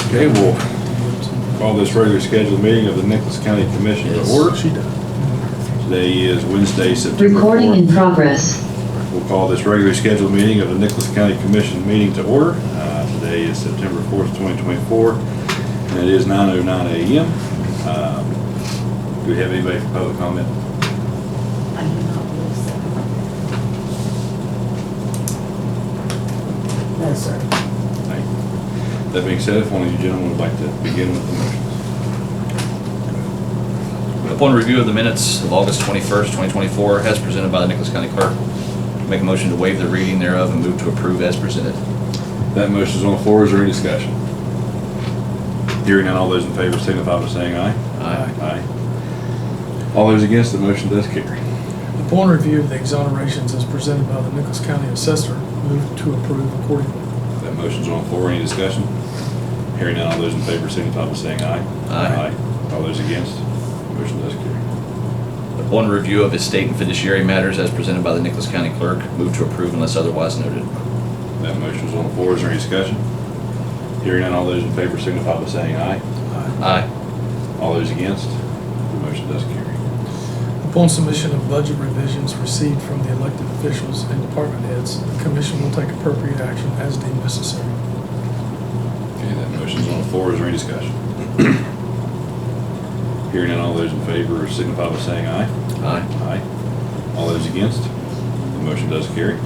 Okay, we'll call this regular scheduled meeting of the Nicholas County Commission to order. Today is Wednesday, September 4th. Recording in progress. We'll call this regular scheduled meeting of the Nicholas County Commission meeting to order. Today is September 4th, 2024, and it is 9:09 a.m. Do we have anybody for public comment? I do not believe so. No, sir. Thank you. That being said, if one of you gentlemen would like to begin with the motions. Upon review of the minutes of August 21st, 2024, as presented by the Nicholas County Clerk, make a motion to waive the reading thereof and move to approve as presented. That motion is on the floor. Is there any discussion? Hearing none, all those in favor signify by saying aye. Aye. Aye. All those against, the motion does carry. Upon review of the exonerations as presented by the Nicholas County Assessor, move to approve accordingly. That motion's on the floor. Any discussion? Hearing none, all those in favor signify by saying aye. Aye. All those against, the motion does carry. Upon review of estate and fiduciary matters as presented by the Nicholas County Clerk, move to approve unless otherwise noted. That motion's on the floor. Is there any discussion? Hearing none, all those in favor signify by saying aye. Aye. All those against, the motion does carry. Upon submission of budget revisions received from the elected officials and department heads, the commission will take appropriate action as deemed necessary. Okay, that motion's on the floor. Is there any discussion? Hearing none, all those in favor signify by saying aye. Aye. Aye. All those against, the motion does carry.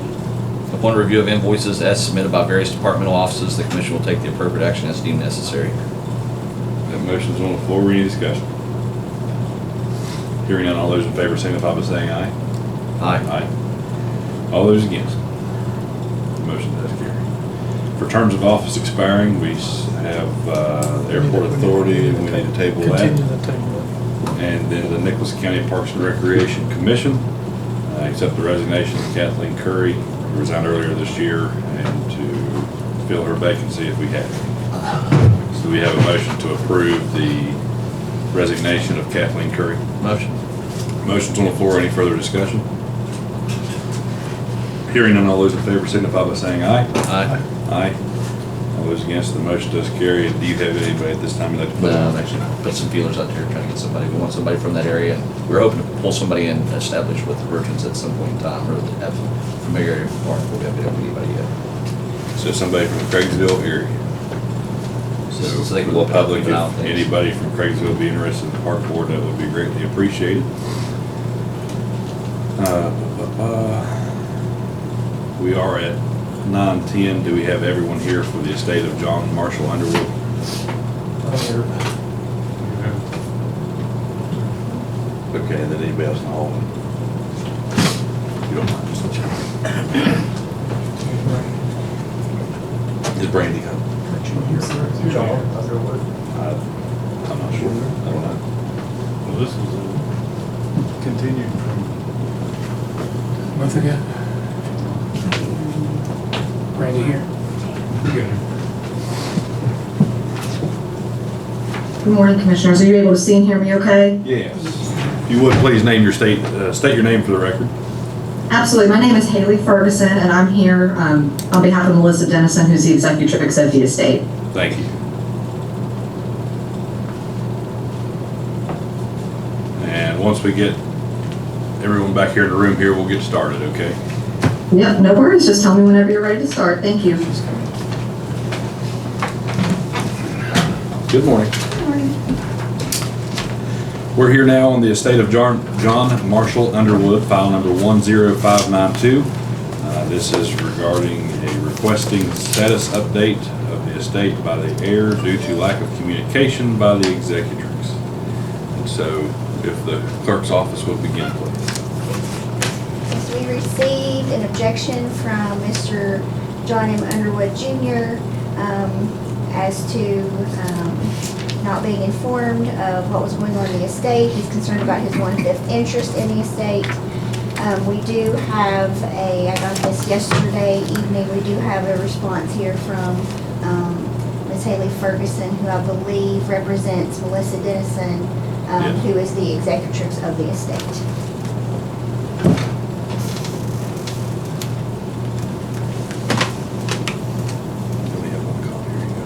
Upon review of invoices as submitted by various departmental offices, the commission will take the appropriate action as deemed necessary. That motion's on the floor. Any discussion? Hearing none, all those in favor signify by saying aye. Aye. Aye. All those against, the motion does carry. For terms of office expiring, we have Airport Authority, and we need to table that. Continue the table. And then the Nicholas County Parks and Recreation Commission, accept the resignation of Kathleen Curry, who resigned earlier this year, and to fill her vacancy if we have any. So we have a motion to approve the resignation of Kathleen Curry. Motion. Motion's on the floor. Any further discussion? Hearing none, all those in favor signify by saying aye. Aye. Aye. All those against, the motion does carry. Do you have anybody at this time you'd like to put I've on? actually put some feelers out there trying to get somebody. We want somebody from that area. We're hoping to pull somebody in established with the Virgins at some point in time, or to have familiarity with the park. We haven't got anybody yet. So somebody from the Craigsville area. So So they for can the look up public, and out if things. anybody from Craigsville would be interested in the park board, that would be greatly appreciated. We are at 9:10. Do we have everyone here for the estate of John Marshall Underwood? Okay, and then anybody else in the hall? If you don't mind, just let you know. Is Brandy coming? I'm not sure. I don't know. Well, this was continued from, Nothing yet. Randy here. Good morning, Commissioners. Are you able to see and hear me okay? Yes. If you would, please name your state your name for the record. Absolutely. My name is Haley Ferguson, and I'm here on behalf of Melissa Dennison, who's the executrix of the estate. Thank you. And once we get everyone back here in the room here, we'll get started, okay? Yep, no worries. Just tell me whenever you're ready to start. Thank you. Good morning. We're here now on the estate of John Marshall Underwood, file number 10592. This is regarding a requesting status update of the estate by the heir due to lack of communication by the executrix. And so, if the clerk's office would begin, please. Yes, we received an objection from Mr. John M. Underwood Jr. As to not being informed of what was going on in the estate. He's concerned about his 1/5 interest in the estate. We do have I got this yesterday evening, we do have a response here from Ms. Haley Ferguson, who I believe represents Melissa Dennison, Yes. who is the executrix of the estate. We have one copy. Here you go.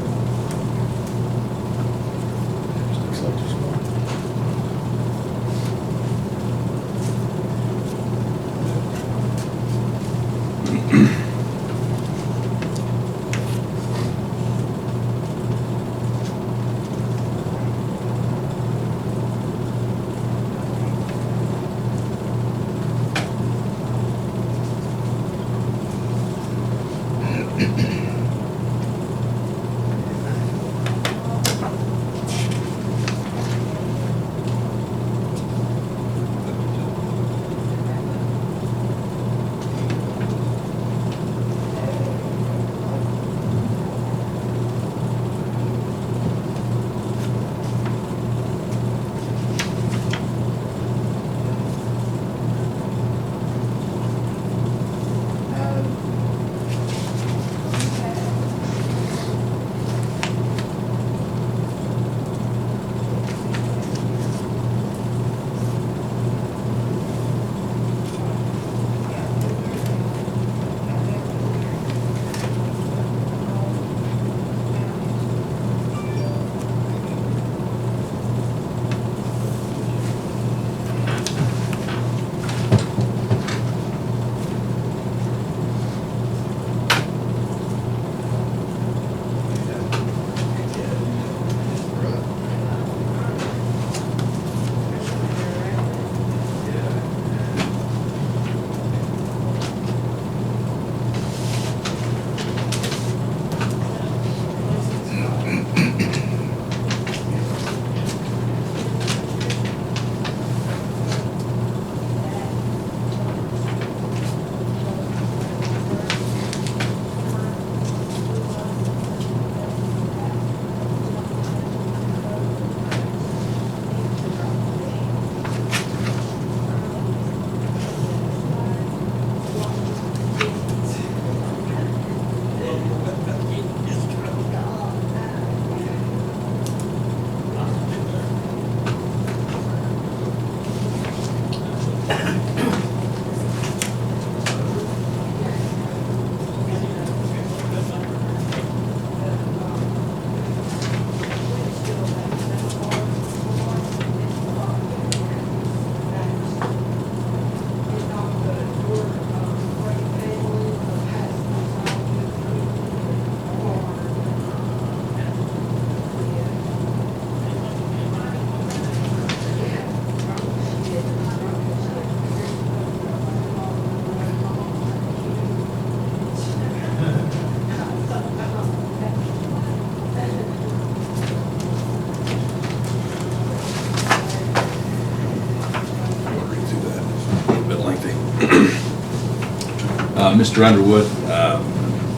Mr. Underwood,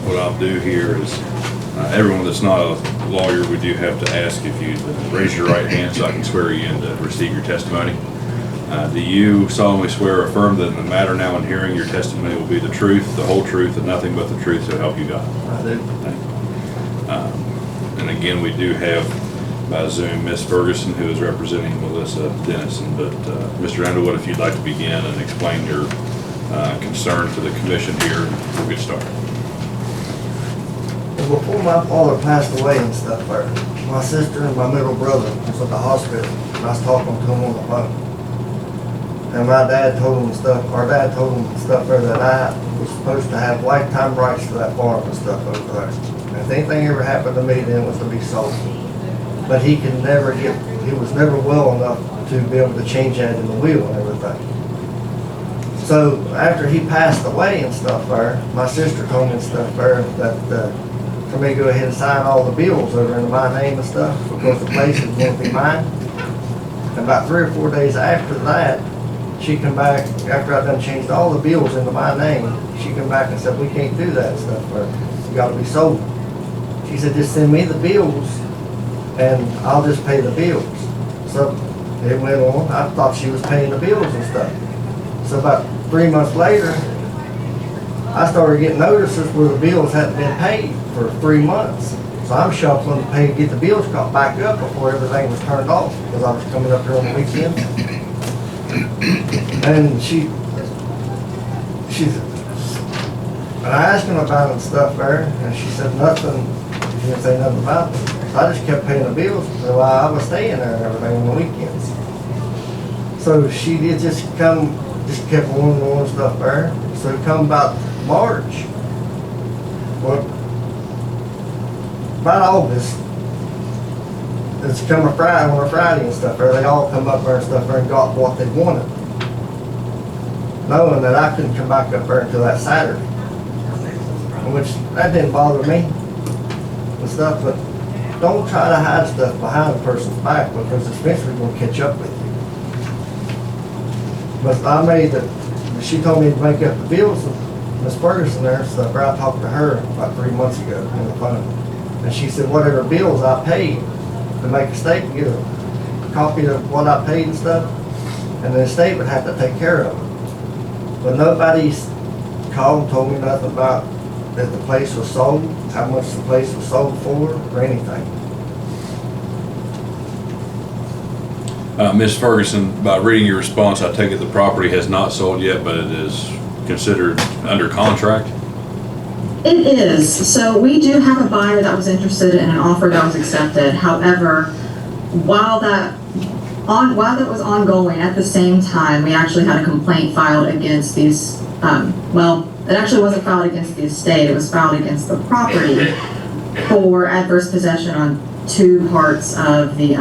what I'll do here is, everyone that's not a lawyer, we do have to ask if you raise your right hand so I can swear you in to receive your testimony. Do you solemnly swear or affirm that in the matter now in hearing, your testimony will be the truth, the whole truth, and nothing but the truth, so help you God? I do. Thank you. And again, we do have by Zoom Ms. Ferguson, who is representing Melissa Dennison. But Mr. Underwood, if you'd like to begin and explain your concern to the commission here, we'll get started. Well, before my father passed away and stuff, my sister and my middle brother was at the hospital, and I was talking to him on the phone. And my dad told him stuff, our dad told him stuff there that I was supposed to have lifetime rights to that farm and stuff over there. And if anything ever happened to me, then it was to be sold. But he could never he was never well enough to be able to change that in the will and everything. So after he passed away and stuff there, my sister told me and stuff there that for me to go ahead and sign all the bills over into my name and stuff because the place is going to be mine. And about 3 or 4 days after that, she come back, after I done changed all the bills into my name, she come back and said, we can't do that stuff, you gotta be sold. She said, just send me the bills and I'll just pay the bills. So it went on, I thought she was paying the bills and stuff. So about 3 months later, I started getting notices where the bills hadn't been paid for 3 months. So I'm shuffling to pay, get the bills caught back up before everything was turned off, because I was coming up here on the weekend. And and I asked him about it and stuff there, and she said nothing, she didn't say nothing about it. So I just kept paying the bills while I was staying there and everything on the weekends. So she did just kept on stuff there. So it come about March, well, about August, it's come on a Friday and stuff there, they all come up there and stuff there and got what they wanted. Knowing that I couldn't come back up there until that Saturday. Which, that didn't bother me and stuff, but don't try to hide stuff behind a person's back because it's eventually going to catch up with you. But she told me to make up the bills with Miss Ferguson there and stuff. I talked to her about 3 months ago on the phone. And she said whatever bills I paid to make a statement, get a copy of what I paid and stuff, and the state would have to take care of it. But nobody's called and told me nothing about that the place was sold, how much the place was sold for, or anything. Ms. Ferguson, by reading your response, I take it the property has not sold yet, but it is considered under contract? It is. So we do have a buyer that was interested in an offer that was accepted. However, while that was ongoing, at the same time, we actually had a complaint filed against these, it actually wasn't filed against the estate, it was filed against the property for adverse possession on 2 parts of the,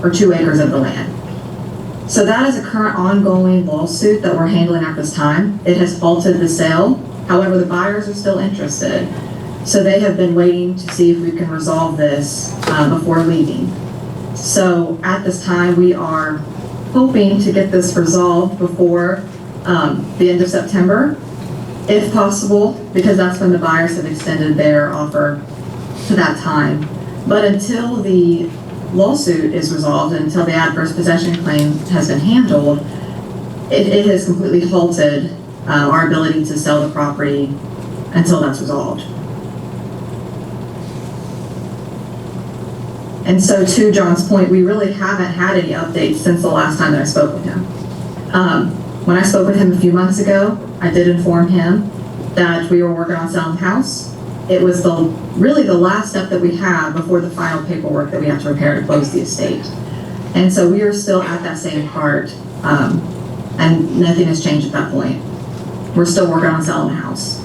or 2 acres of the land. So that is a current ongoing lawsuit that we're handling at this time. It has halted the sale. However, the buyers are still interested. So they have been waiting to see if we can resolve this before leaving. So at this time, we are hoping to get this resolved before the end of September, if possible, because that's when the buyers have extended their offer to that time. But until the lawsuit is resolved, and until the adverse possession claim has been handled, it has completely halted our ability to sell the property until that's resolved. And so to John's point, we really haven't had any updates since the last time that I spoke with him. When I spoke with him a few months ago, I did inform him that we were working on selling the house. It was really the last step that we have before the final paperwork that we have to prepare to close the estate. And so we are still at that same part, and nothing has changed at that point. We're still working on selling the house.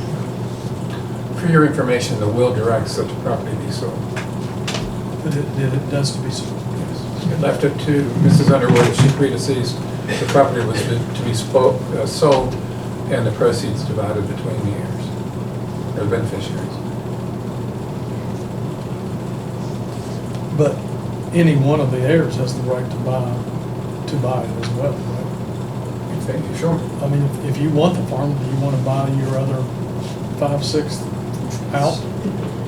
For your information, the will directs that the property be sold. But it does to be sold. It left it to Mrs. Underwood, she predeceased. The property was to be sold and the proceeds divided between the heirs, or the beneficiaries. But any one of the heirs has the right to buy it as well, right? Sure. I mean, if you want the farm, do you want to buy your other 5/6 out?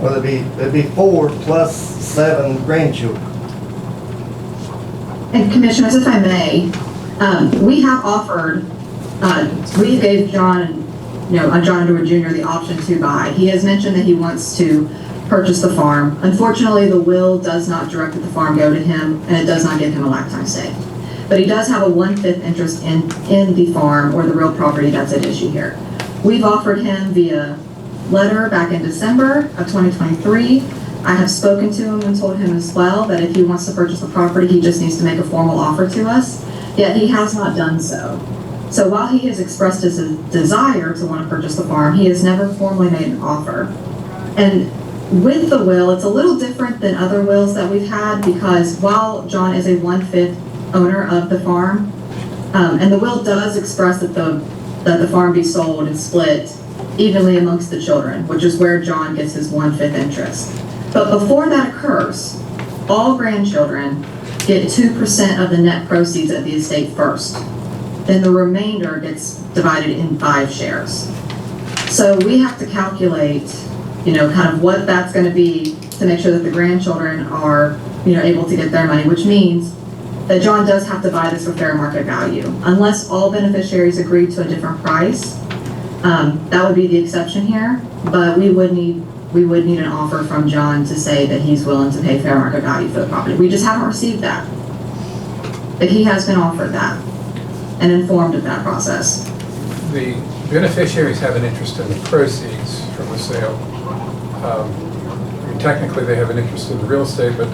Well, it'd be 4 plus 7 grandchildren. And Commissioners, if I may, we have offered, we gave John, John Underwood Jr. the option to buy. He has mentioned that he wants to purchase the farm. Unfortunately, the will does not direct that the farm go to him, and it does not give him a lifetime stay. But he does have a 1/5 interest in the farm or the real property that's at issue here. We've offered him via letter back in December of 2023. I have spoken to him and told him as well that if he wants to purchase the property, he just needs to make a formal offer to us, yet he has not done so. So while he has expressed his desire to want to purchase the farm, he has never formally made an offer. And with the will, it's a little different than other wills that we've had, because while John is a 1/5 owner of the farm, and the will does express that the farm be sold and split evenly amongst the children, which is where John gets his 1/5 interest. But before that occurs, all grandchildren get 2% of the net proceeds of the estate first. Then the remainder gets divided in 5 shares. So we have to calculate, kind of what that's going to be to make sure that the grandchildren are, able to get their money, which means that John does have to buy this for fair market value. Unless all beneficiaries agree to a different price, that would be the exception here, but we would need an offer from John to say that he's willing to pay fair market value for the property. We just haven't received that. But he has been offered that and informed of that process. The beneficiaries have an interest in the proceeds from the sale. Technically, they have an interest in the real estate, but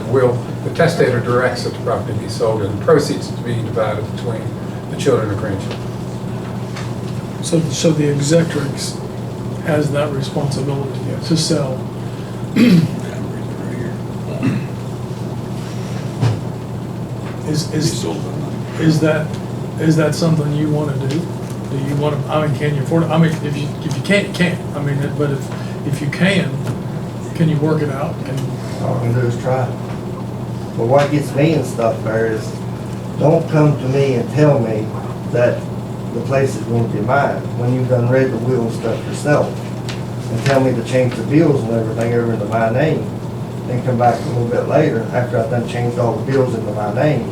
the testator directs that the property be sold and the proceeds to be divided between the children and grandchildren. So the executrix has that responsibility to sell. Is that something you want to do? Do you want to, can you afford it? If you can't, you can't. But if you can you work it out? All I can do is try. But what gets me and stuff there is, don't come to me and tell me that the place is going to be mine when you've done read the will and stuff yourself. And tell me to change the bills and everything over into my name. Then come back a little bit later, after I've done changed all the bills into my name,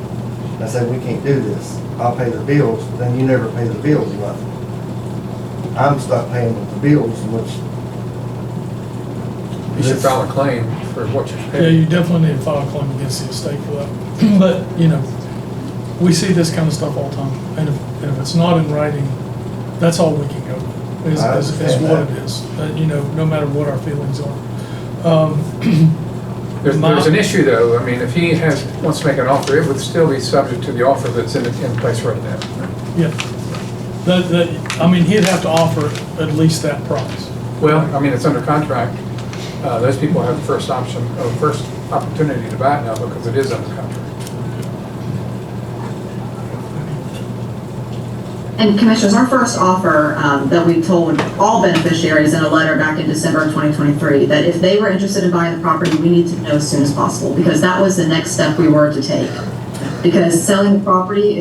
and I said, we can't do this. I'll pay the bills, then you never pay the bills, nothing. I'm stuck paying with the bills, which... You should file a claim for what you're Yeah, paying. you definitely need to file a claim against the estate for that. But, we see this kind of stuff all the time. And if it's not in writing, that's all we can go with, is what it is. No matter what our feelings are. There's an issue though. If he wants to make an offer, it would still be subject to the offer that's in place right now. Yeah. He'd have to offer at least that price. Well, it's under contract. Those people have the first opportunity to buy it now because it is under contract. And Commissioners, our first offer that we told all beneficiaries in a letter back in December of 2023, that if they were interested in buying the property, we need to know as soon as possible, because that was the next step we were to take. Because selling the property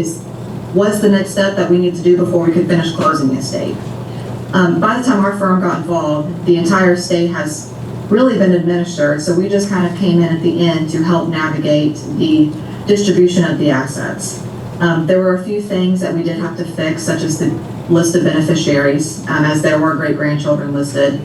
was the next step that we needed to do before we could finish closing the estate. By the time our firm got involved, the entire estate has really been administered, so we just kind of came in at the end to help navigate the distribution of the assets. There were a few things that we did have to fix, such as the list of beneficiaries, as there were great-grandchildren listed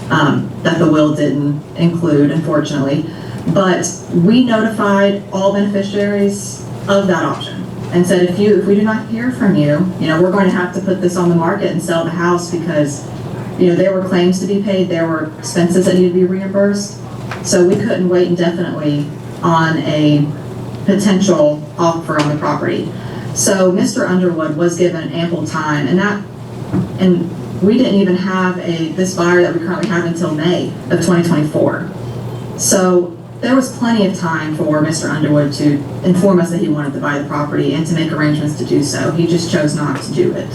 that the will didn't include, unfortunately. But we notified all beneficiaries of that option and said, if we do not hear from you, we're going to have to put this on the market and sell the house, because there were claims to be paid, there were expenses that needed to be reimbursed. So we couldn't wait indefinitely on a potential offer on the property. So Mr. Underwood was given ample time, and we didn't even have this buyer that we currently have until May of 2024. So there was plenty of time for Mr. Underwood to inform us that he wanted to buy the property and to make arrangements to do so. He just chose not to do it.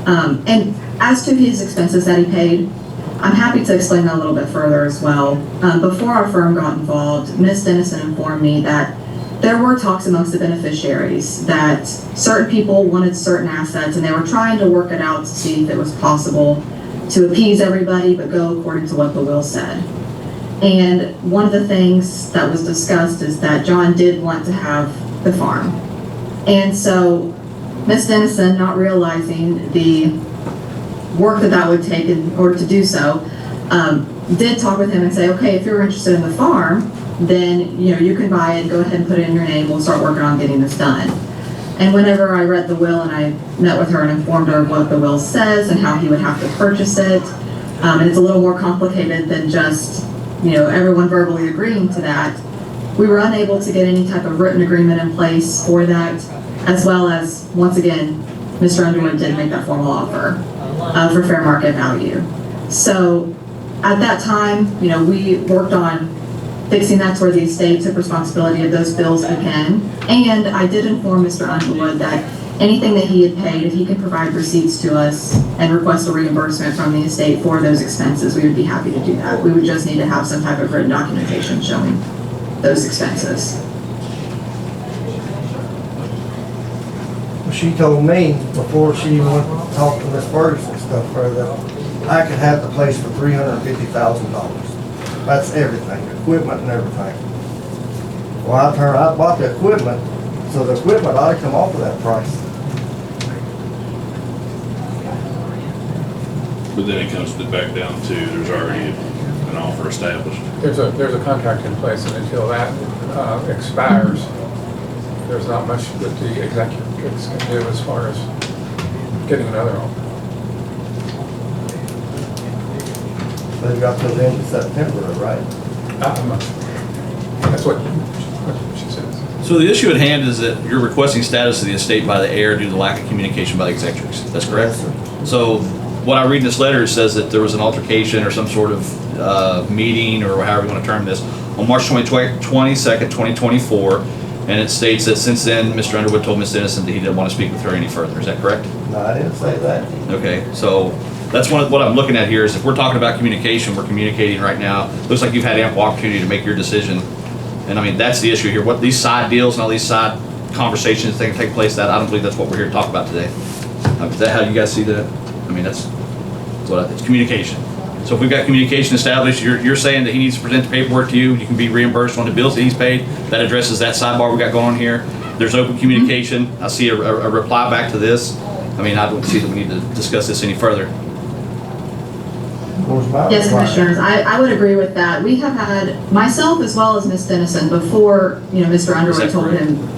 And as to his expenses that he paid, I'm happy to explain that a little bit further as well. Before our firm got involved, Ms. Dennison informed me that there were talks amongst the beneficiaries that certain people wanted certain assets, and they were trying to work it out to see if it was possible to appease everybody, but go according to what the will said. And one of the things that was discussed is that John did want to have the farm. And so Ms. Dennison, not realizing the work that would take in order to do so, did talk with him and say, okay, if you're interested in the farm, then you can buy it, go ahead and put it in your name, we'll start working on getting this done. And whenever I read the will and I met with her and informed her of what the will says and how he would have to purchase it, and it's a little more complicated than just everyone verbally agreeing to that, we were unable to get any type of written agreement in place for that, as well as, once again, Mr. Underwood did make that formal offer for fair market value. So at that time, we worked on fixing that to where the estate took responsibility of those bills again. And I did inform Mr. Underwood that anything that he had paid, if he could provide receipts to us and request a reimbursement from the estate for those expenses, we would be happy to do that. We would just need to have some type of written documentation showing those expenses. She told me before she even went to talk to Miss Ferguson and stuff further, I could have the place for $350,000. That's everything, equipment and everything. Well, I bought the equipment, so the equipment ought to come off of that price. But then it comes back down to, there's already an offer established. There's a contract in place, and until that expires, there's not much that the executives can do as far as getting another offer. They've got till the end of September, right? I'm not sure. That's what she says. So the issue at hand is that you're requesting status of the estate by the heir due to lack of communication by the executors. That's correct? Yes, sir. So what I read in this letter says that there was an altercation or some sort of meeting, or however you want to term this, on March 22nd, 2024, and it states that since then, Mr. Underwood told Ms. Dennison that he didn't want to speak with her any further. Is that correct? No, I didn't say that. Okay, so that's what I'm looking at here is if we're talking about communication, we're communicating right now. Looks like you've had ample opportunity to make your decision. And I mean, that's the issue here. What these side deals and all these side conversations that can take place, that I don't believe that's what we're here to talk about today. Is that how you guys see that? I mean, that's what it's communication. So if we've got communication established, you're saying that he needs to present the paperwork to you, you can be reimbursed on the bills that he's paid. That addresses that sidebar we got going on here. There's open communication. I see a reply back to this. I mean, I don't see that we need to discuss this any further. Yes, Commissioners, I would agree with that. We have had, myself as well as Ms. Dennison, before, Mr. Underwood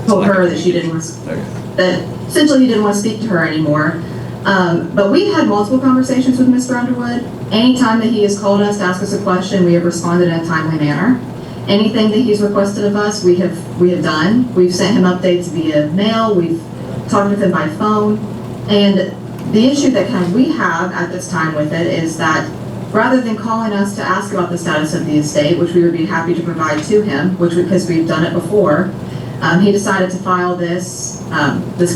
told her that she didn't want to, that essentially he didn't want to speak to her anymore. But we've had multiple conversations with Mr. Underwood. Anytime that he has called us to ask us a question, we have responded in a timely manner. Anything that he's requested of us, we have done. We've sent him updates via mail. We've talked with him by phone. And the issue that we have at this time with it is that rather than calling us to ask about the status of the estate, which we would be happy to provide to him, because we've done it before, he decided to file this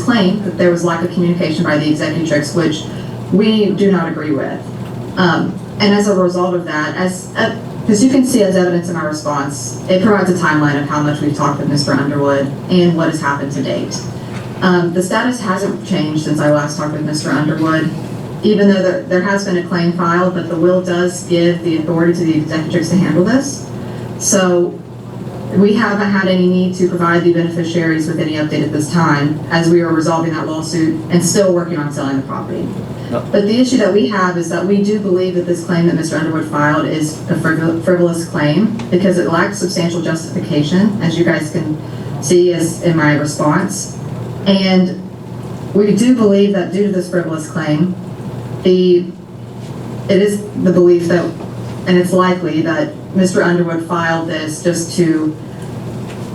claim that there was lack of communication by the executrix, which we do not agree with. And as a result of that, as you can see as evidence in our response, it provides a timeline of how much we've talked with Mr. Underwood and what has happened to date. The status hasn't changed since I last talked with Mr. Underwood, even though there has been a claim filed, but the will does give the authority to the executrix to handle this. So we haven't had any need to provide the beneficiaries with any update at this time, as we are resolving that lawsuit and still working on selling the property. No. But the issue that we have is that we do believe that this claim that Mr. Underwood filed is a frivolous claim because it lacks substantial justification, as you guys can see as in my response. And we do believe that due to this frivolous claim, it is the belief that, and it's likely that Mr. Underwood filed this just to,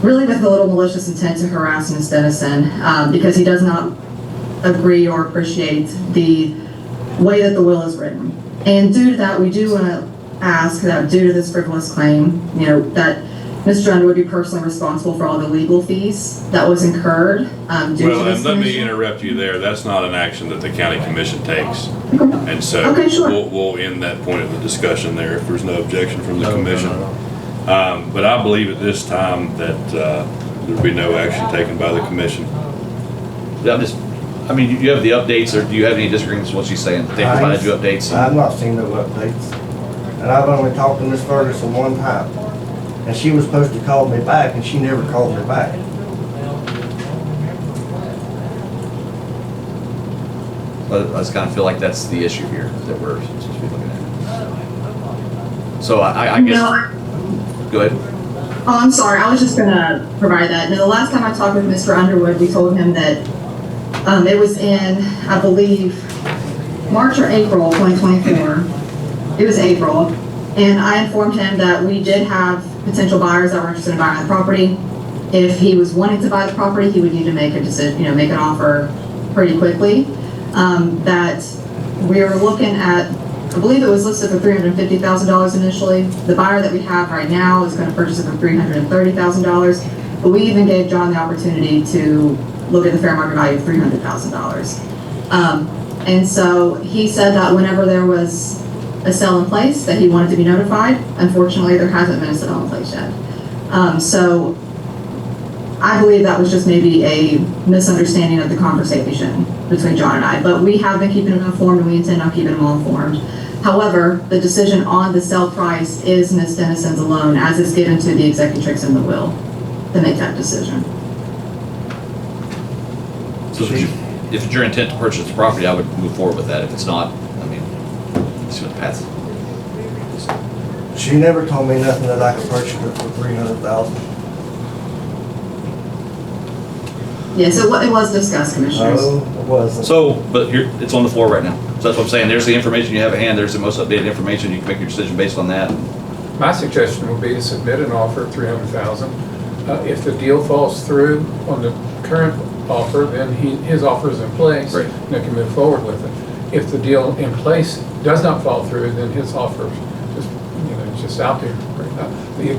really with a little malicious intent to harass Ms. Dennison, because he does not agree or appreciate the way that the will is written. And due to that, we do want to ask that due to this frivolous claim, that Mr. Underwood be personally responsible for all the legal fees that was incurred due to Well, this and let me commission. interrupt you there. That's not an action that the county commission takes. And so Okay, sure. we'll end that point of the discussion there if there's no objection from the No, no, commission. no, But I believe at this time that there'll be no action taken by the commission. Yeah, I mean, you have the updates, or do you have any disagreements with what she's saying? They provided you updates? I've not seen no updates. And I've only talked to Miss Ferguson one time. And she was supposed to call me back, and she never called me back. I just kind of feel like that's the issue here that we're supposed to be looking at. So I guess, No, go ahead. oh, I'm sorry, I was just gonna provide that. Now, the last time I talked with Mr. Underwood, we told him that, it was in, I believe, March or April 2024. It was April. And I informed him that we did have potential buyers that were interested in buying the property. If he was wanting to buy the property, he would need to make a decision, make an offer pretty quickly. That we were looking at, I believe it was listed for $350,000 initially. The buyer that we have right now is gonna purchase it for $330,000. But we even gave John the opportunity to look at the fair market value of $300,000. And so he said that whenever there was a sale in place, that he wanted to be notified. Unfortunately, there hasn't been a sale in place yet. So I believe that was just maybe a misunderstanding of the conversation between John and I, but we have been keeping him informed, and we intend on keeping him all informed. However, the decision on the sale price is Ms. Dennison's alone, as is given to the executrix in the will, to make that decision. So if it's your intent to purchase the property, I would move forward with that. If it's not, I mean, let's see what the path is. She never told me nothing that I could purchase it for 300,000. Yes, it was discussed, Commissioners. No, it wasn't. So, but here, it's on the floor right now. So that's what I'm saying. There's the information you have at hand. There's the most updated information. You can make your decision based on that. My suggestion would be to submit an offer of $300,000. If the deal falls through on the current offer, then his offer is in place. Right. And they can move forward with it. If the deal in place does not fall through, then his offer is just out there right now. The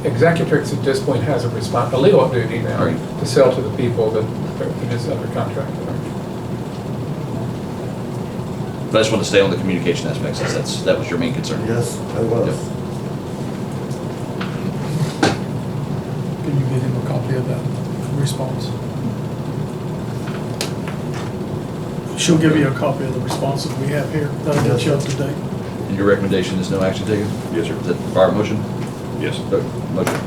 executrix at this point has a legal duty now Right. to sell to the people that it is under contract with. But I just want to stay on the communication aspect, since that was your main concern. Yes, it was. Yep. Can you get him a copy of that response? She'll give you a copy of the responses we have here. That'll get you up to date. And your recommendation is no action taken? Yes, sir. Is that fire motion? Yes. Motion.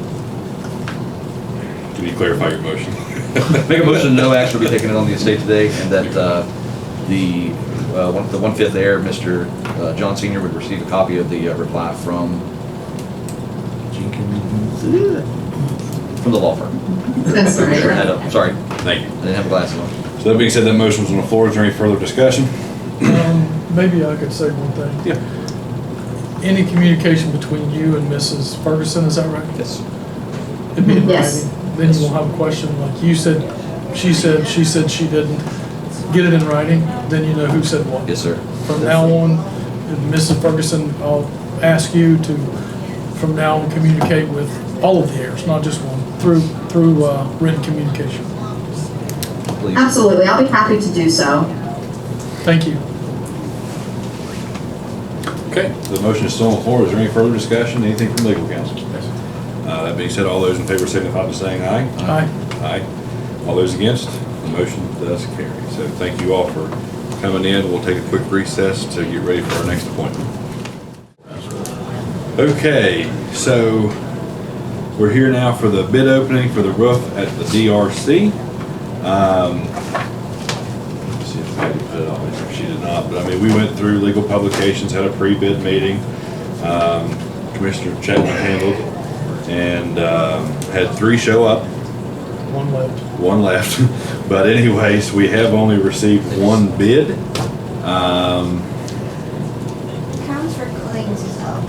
Can you clarify your motion? Make a motion, no action will be taken on the estate today, and that the 1/5 heir, Mr. John Senior, would receive a copy of the reply from Jenkins, from the law firm. That's right. Sure, had a- Sorry, Thank you. I didn't have a glass of one. So that being said, that motion was on the floor. Is there any further discussion? Maybe I could say one thing. Yeah. Any communication between you and Mrs. Ferguson, is that right? Yes. It'd be in Yes. writing. Then you won't have a question like you said, she said she didn't. Get it in writing, then you know who said what. Yes, sir. From now on, Mrs. Ferguson, I'll ask you to, from now on, communicate with all of the heirs, not just one, through written communication. Please. Absolutely, I'll be happy to do so. Thank you. Okay, the motion is still on the floor. Is there any further discussion? Anything from legal counsel? That being said, all those in favor signify by saying aye. Aye. Aye. All those against, the motion does carry. So thank you all for coming in. We'll take a quick recess to get ready for our next appointment. Okay, so we're here now for the bid opening for the roof at the DRC. Let's see if Patty put it on there. She did not, but I mean, we went through legal publications, had a pre-bid meeting. Commissioner Chapman handled, and had 3 show up. One left. One left. But anyways, we have only received 1 bid. Counts for claims is up.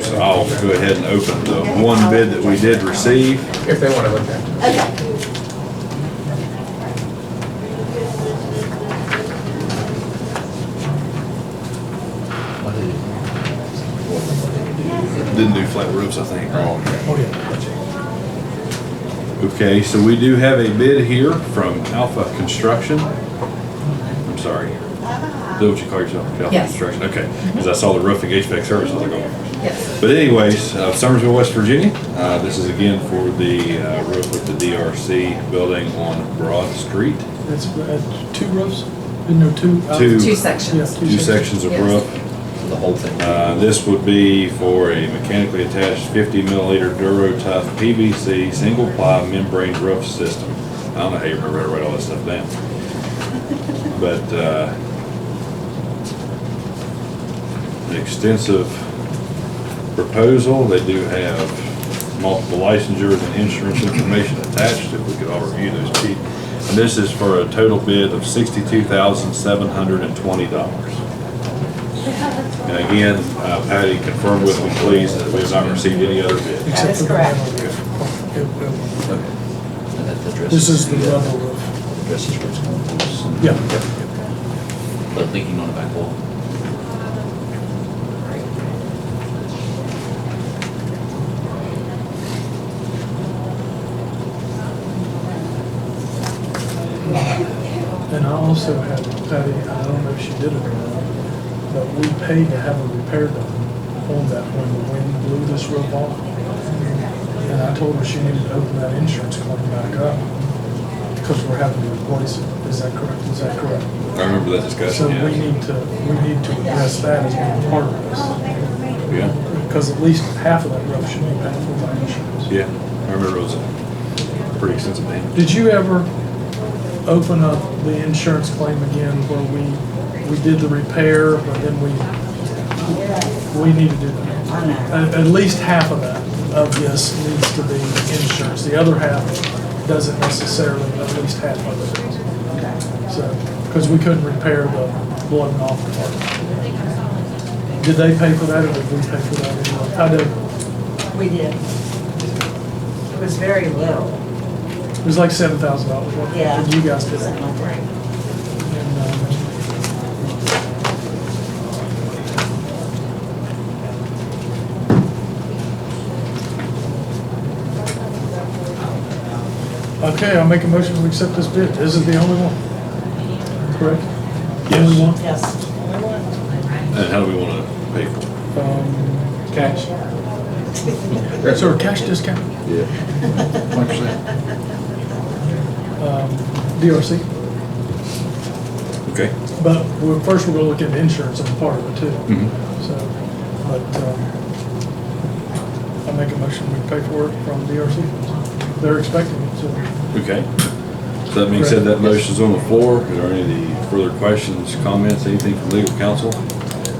So I'll go ahead and open the 1 bid that we did receive. If they want to look at it. Okay. Didn't do flat roofs, I think. Oh, yeah. Okay, so we do have a bid here from Alpha Construction. I'm sorry. Is that what you call yourself? Alpha Yes. Construction, okay. Because I saw the roofing HVAC service, I was like, oh. Yes. But anyways, Summersville, West Virginia, this is again for the roof of the DRC building on Broad Street. It's two roofs, isn't there two? Two. Two sections. Yeah, Two sections of Yes. roof. The whole thing. This would be for a mechanically attached 50 milliliter DuraTough PVC single ply membrane roof system. I don't know how you remember how to write all this stuff down. But, an extensive proposal. They do have multiple licensures and insurance information attached, if we could all review those, Chief. And this is for a total bid of $62,720. And again, Patty, confirm with me, please, that we have not received any other bid. That is for the correct. rubber roof. Okay. And that addresses This is the the, rubber roof. addresses where it's going. Yeah. But leaking on the back wall. And I also had, Patty, I don't know if she did it or not, but we paid to have a repair done on that when the wind blew this roof off. And I told her she needed to open that insurance claim back up because we're having to replace it. Is that correct? Is that correct? I remember that So discussion, we yeah. need to address that as being part of this. Yeah, Because at least half of that roof should be paid for by insurance. yeah. I remember it was a pretty extensive damage. Did you ever open up the insurance claim again where we did the repair, but then we needed to, I know. at least half of that, of this needs to be insurance. The other half doesn't necessarily, but at least half of it is. Okay. So, because we couldn't repair the blood and off part. Did they pay for that or did we pay for that? I did. We did. It was very little. It was like $7,000. Yeah. And you guys did it. Something like that. And, okay, I'll make a motion to accept this bid. This is the only one. Correct? Yes. Only one? Yes. And how do we want to pay for it? Cash. So a cash discount? Yeah. DRC. Okay. But first we're gonna look into insurance on part of it too. Mhm. So, but, I make a motion we pay for it from DRC. They're expecting it, so. Okay. So that being said, that motion's on the floor. Are there any further questions, comments, anything from legal counsel?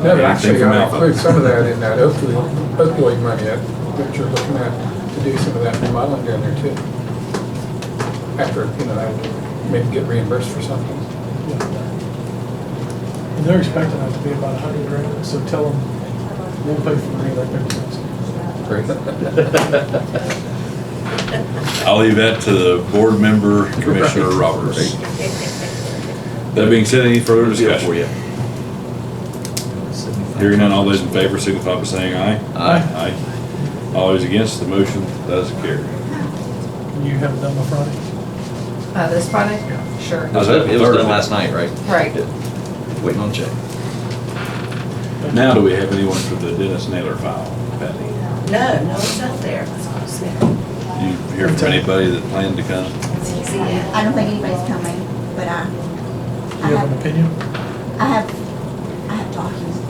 No, Anything actually, from I Alpha? include some of that in that opioid money that you're looking at to do some of that remodeling down there too. After, maybe get reimbursed for something. And they're expecting that to be about $100,000, so tell them we'll pay for the $50,000. Great. I'll leave that to the board member, Commissioner Roberts. That being said, any further discussion? Hearing none, all those in favor signify by saying aye. Aye. Aye. All those against, the motion does carry. You have it done by Friday? This Friday? Sure. It was Thursday. done last night, right? Right. Waiting on the check. Now, do we have anyone for the Dennis Naylor file, Patty? No, it's not there. You hear from anybody that planned to come? I don't think anybody's coming, but Do you have an opinion? I have documents.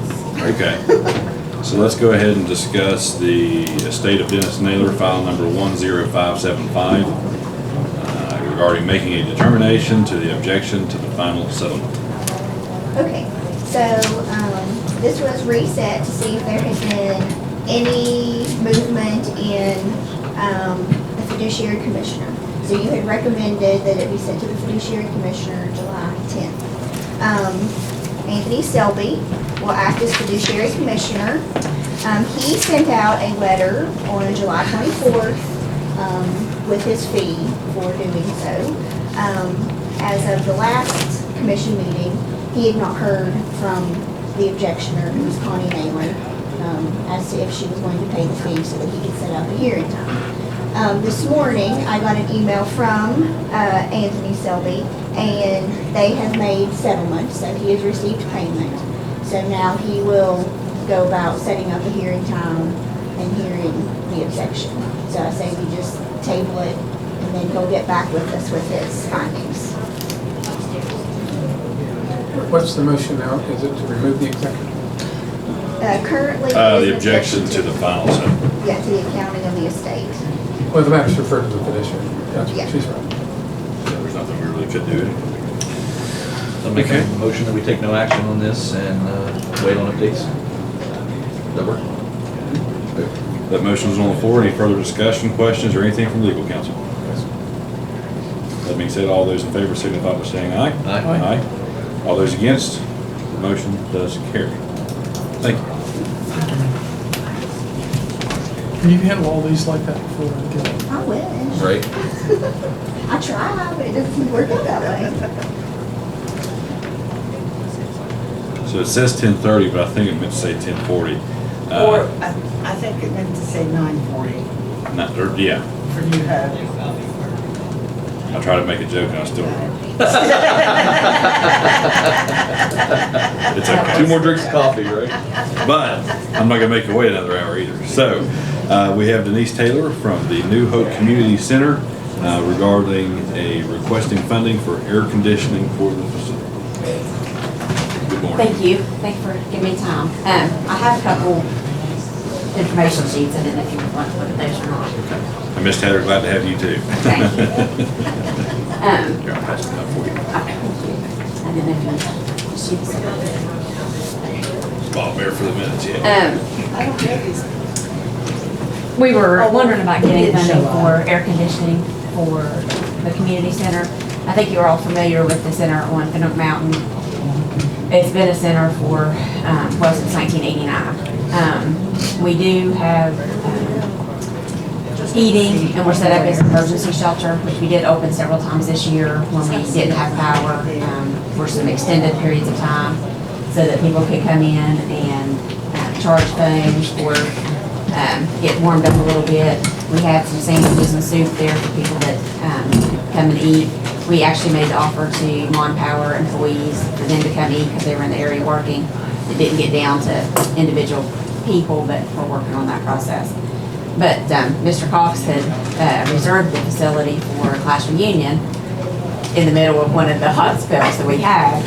Okay. So let's go ahead and discuss the estate of Dennis Naylor, file number 10575, regarding making a determination to the objection to the final settlement. Okay, so, this was reset to see if there had been any movement in, the fiduciary commissioner. So you had recommended that it be sent to the fiduciary commissioner July 10th. Anthony Selby will act as fiduciary commissioner. He sent out a letter on July 24th, with his fee for doing so. As of the last commission meeting, he had not heard from the objectioner, who was Connie Naylor, as to if she was going to pay the fee so that he could set up a hearing time. This morning, I got an email from Anthony Selby, and they have made settlement, so he has received payment. So now he will go about setting up a hearing time and hearing the objection. So I say we just table it, and then he'll get back with us with his findings. What's the motion now? Is it to remove the executive? Currently. The it is an objection to the final settlement. Yeah, to the accounting of the estate. Well, the matter's referred to the petition. That's Yeah. what she's right. There's nothing we really could do. I'll make a Okay. motion that we take no action on this and wait on updates. Does that work? That motion is on the floor. Any further discussion, questions, or anything from legal counsel? That being said, all those in favor signify by saying aye. Aye. Aye. All those against, the motion does carry. Thank you. Can you handle all these like that before I get it? I wish. Right. I try, but it doesn't work out that way. So it says 10:30, but I think it meant to say 10:40. Or, I think it meant to say 9:40 Yeah, for you to have. I try to make a joke and I still wrong. It's okay. Two more drinks of coffee, right? But I'm not gonna make you wait another hour either. So, we have Denise Taylor from the New Hope Community Center regarding a requesting funding for air conditioning for the facility. Good morning. Thank you. Thank you for giving me time. I have a couple information sheets, and then if you want to look at those or not. And Ms. Taylor, glad to have you too. Thank you. Here, I'll pass it up for you. Okay, thank you. And then if you sheets. Bob Bear for the minutes, yeah. I don't get these. We were wondering about getting It did funding show up. for air conditioning for the community center. I think you're all familiar with the center on Canuck Mountain. It's been a center for, well, since 1989. We do have heating, and we're set up as an emergency shelter, which we did open several times this year when we didn't have power for some extended periods of time, so that people could come in and charge phones or get warmed up a little bit. We had some sandwiches and soup there for people that come and eat. We actually made the offer to Mon Power employees for them to come eat because they were in the area working. It didn't get down to individual people, but we're working on that process. But Mr. Cox had reserved the facility for a class reunion in the middle of one of the hot spells that we had.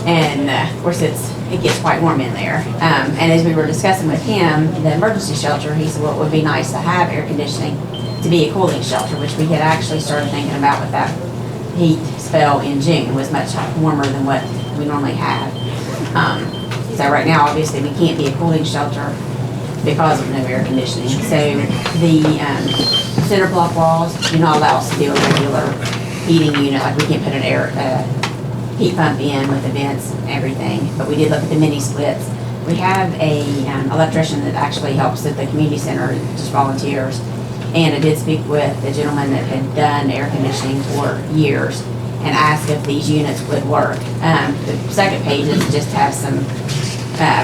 And of course, it gets quite warm in there. And as we were discussing with him, the emergency shelter, he said, well, it would be nice to have air conditioning to be a cooling shelter, which we had actually started thinking about with that heat spell in June. It was much warmer than what we normally have. So right now, obviously, we can't be a cooling shelter because of no air conditioning. So the center block walls do not allow us to do a regular heating unit, like we can't put an heat pump in with the vents and everything, but we did look at the mini splits. We have a electrician that actually helps at the community center, just volunteers. And I did speak with the gentleman that had done air conditioning for years and asked if these units would work. The second page is just have some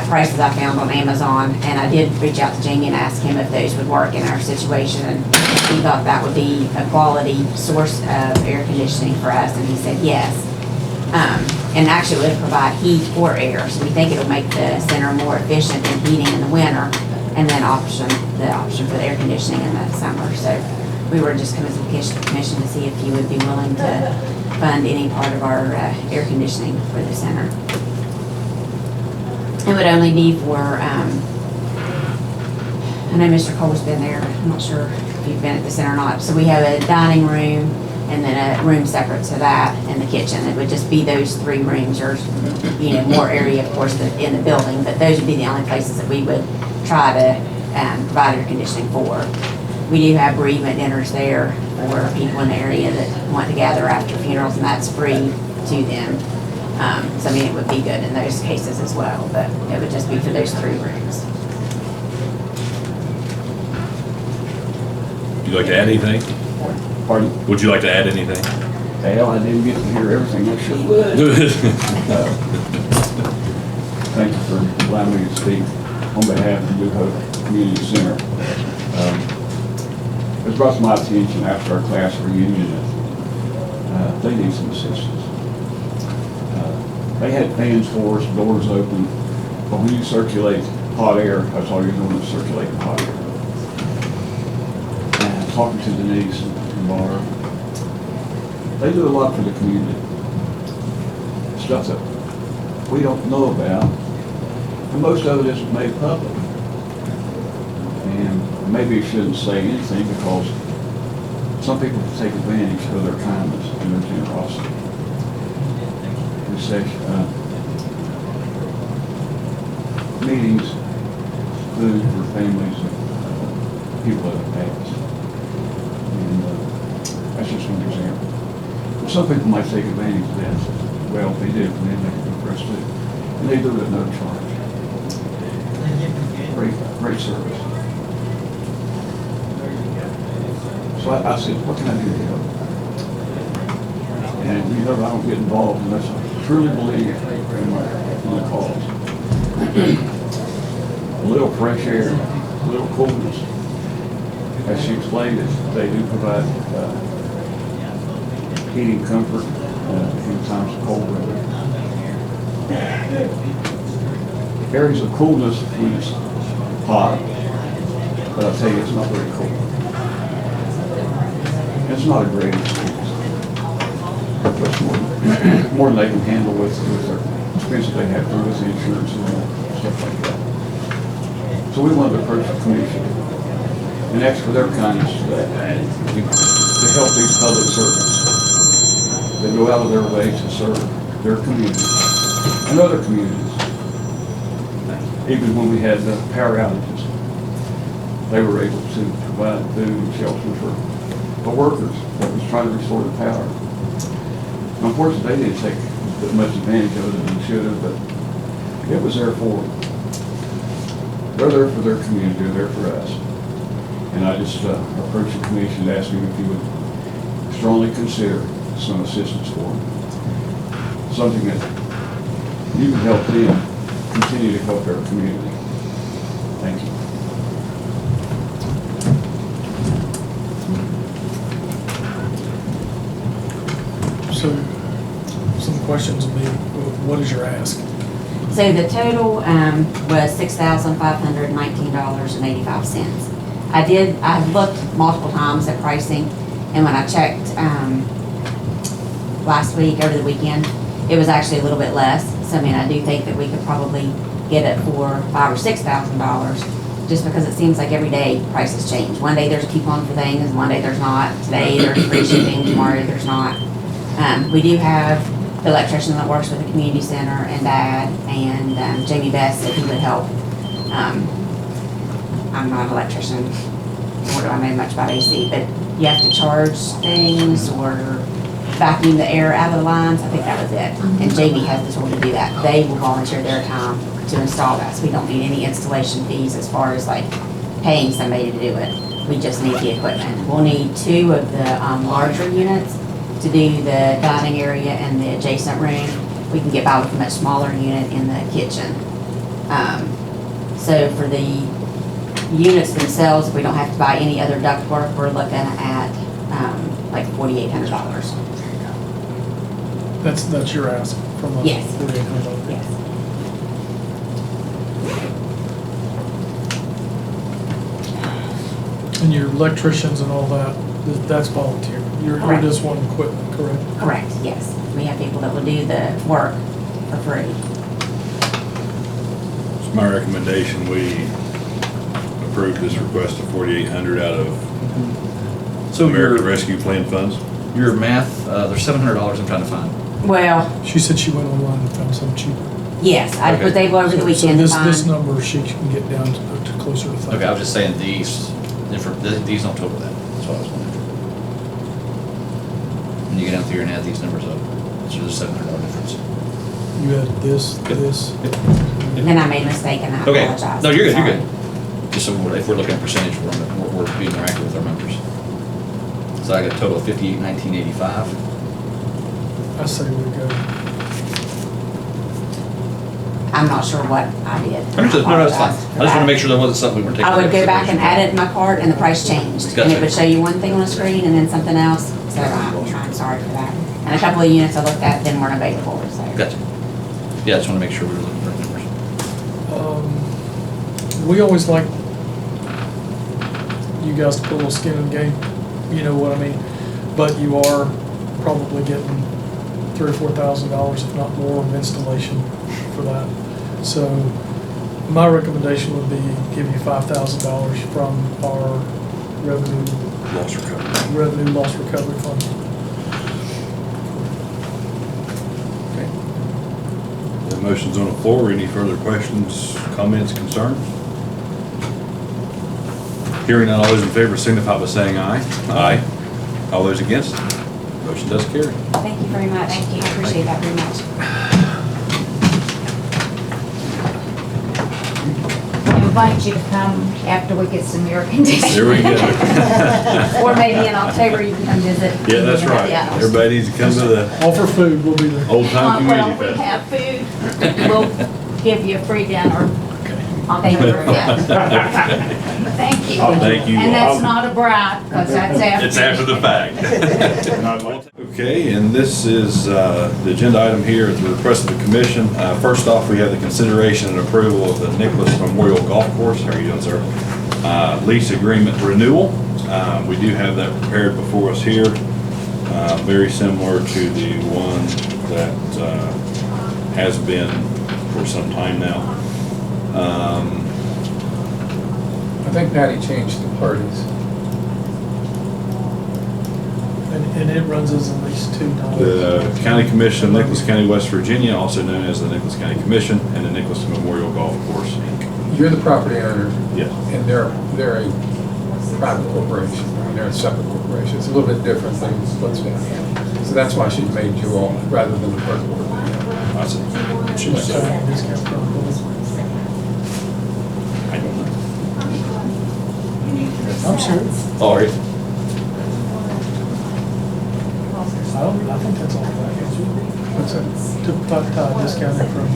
prices I found on Amazon, and I did reach out to Jamie and ask him if those would work in our situation, and he thought that would be a quality source of air conditioning for us, and he said yes. And actually it would provide heat or air, so we think it'll make the center more efficient in heating in the winter, and then the option for the air conditioning in the summer. So we were just coming to the commission to see if you would be willing to fund any part of our air conditioning for the center. It would only be for, I know Mr. Cole's been there, I'm not sure if you've been at the center or not. So we have a dining room and then a room separate to that and the kitchen. It would just be those three rooms, or, more area, of course, in the building, but those would be the only places that we would try to provide air conditioning for. We do have bereavement dinners there for people in the area that want to gather after funerals, and that's free to them. So I mean, it would be good in those cases as well, but it would just be for those three rooms. Would you like to add anything? Pardon? Would you like to add anything? Hell, I didn't get to hear everything I should have. Thank you for allowing me to speak on behalf of New Hope Community Center. It was brought to my attention after our class reunion that they need some assistance. They had fans for us, doors open, but when you circulate hot air, that's all you're doing is circulating hot air. talking to Denise and Barb. They do a lot for the community. Stuff that we don't know about, and most of it isn't made public. And maybe you shouldn't say anything because some people take advantage of their kindness and their generosity. We say, meetings, food for families of people that have passed. And that's just one example. But some people might take advantage of that. Well, they do, and they make it good for us too. And they do it at no charge. Great service. So I said, what can I do to help? And you know, I don't get involved unless I truly believe in my cause. A little fresh air, a little coolness. As she explained it, they do provide heating comfort in times of cold weather. Areas of coolness when it's hot, but I'll tell you, it's not very cold. It's not a great experience. But it's more than they can handle with their expenses they have to with the insurance and stuff like that. So we wanted to approach the commission and ask for their kindness to help these public servants. They go out of their way to serve their community and other communities. Even when we had the power outages, they were able to provide food and shelter for the workers that was trying to restore the power. Unfortunately, they didn't take as much advantage of it as they should have, but it was there for them. They're there for their community, they're there for us. And I just approached the commission and asked them if you would strongly consider some assistance for them. Something that you can help them continue to help their community. Thank you. So, some questions would be, what is your ask? So the total was $6,519.85. I've looked multiple times at pricing, and when I checked last week, over the weekend, it was actually a little bit less. So I mean, I do think that we could probably get it for $5,000 or $6,000, just because it seems like every day prices change. One day there's a coupon for things, one day there's not. Today there's free shipping, tomorrow there's not. We do have the electrician that works with the community center and Dad, and Jamie Best said he would help. I'm not an electrician, nor do I know much about AC, but you have to charge things or vacuum the air out of the lines. I think that was it. And Jamie has the tool to do that. They will volunteer their time to install that, so we don't need any installation fees as far as like paying somebody to do it. We just need the equipment. We'll need 2 of the larger units to do the dining area and the adjacent room. We can get by with a much smaller unit in the kitchen. So for the units themselves, if we don't have to buy any other ductwork, we're looking at like $4,800. That's your ask from us? Yes. $4,800. Yes. And your electricians and all that, that's volunteer? You're just wanting equipment, correct? Correct, yes. We have people that will do the work for free. It's my recommendation, we approve this request of $4,800 out of So American Rescue Plan funds. your math, there's $700 I'm trying to find. Well, She said she went online and found something cheaper. yes, I Okay. was able over the So weekend to this find. number, she can get down to closer to $1,000. Okay, I was just saying these don't total that. That's what I was wondering. When you get down through here and add these numbers up, it's just a $700 difference. You had this. And I made a mistake and I Okay, apologize. no, you're good, Sorry. you're good. Just so if we're looking at percentage, we're being accurate with our numbers. So I got a total of 58,1985. I say we go. I'm not sure what I did. Understood, no, that's fine. apologize I for just want that. to make sure there wasn't something we were taking. I would into go back and consideration. add it in my cart and the price changed. And Gotcha. it would show you one thing on the screen and then something else. So I'm sorry for that. And a couple of units I looked at then weren't available, so. Gotcha. Yeah, I just want to make sure we were looking for numbers. We always like you guys to put a little skin in the game, you know what I mean? But you are probably getting $3,000 or $4,000, if not more, of installation for that. So my recommendation would be give you $5,000 from our revenue loss recovery fund. The motion's on the floor. Any further questions, comments, concerns? Hearing none, all those in favor signify by saying aye. Aye. All those against? Motion does carry. Thank you very much. Thank you. I appreciate that very much. Invite you to come after we get some air conditioning. There we go. Or maybe in October you can come visit. Yeah, that's right. Yeah. Everybody needs to come to the Offer food, we'll be there. Old Time Well, Community we Fest. have food. We'll give you a free dinner. Thank you very much. Thank you. Thank you. And that's not a bribe, because that's after. It's after the fact. Okay, and this is the agenda item here at the request of the commission. First off, we have the consideration and approval of the Nicholas Memorial Golf Course. How are you doing, sir? Lease agreement renewal. We do have that prepared before us here. Very similar to the one that has been for some time now. I think Patty changed the parties. And it runs as at least two times. The County Commission of Nicholas County, West Virginia, also known as the Nicholas County Commission, and the Nicholas Memorial Golf Course, Inc. You're the property owner. Yes. And they're a private corporation. I mean, they're a separate corporation. It's a little bit different than what's been here. So that's why she made you all, rather than the first board. I see. She's selling a discount for them. I don't know. I'm sure. All right. I think that's all that is. What's that? To discount it from,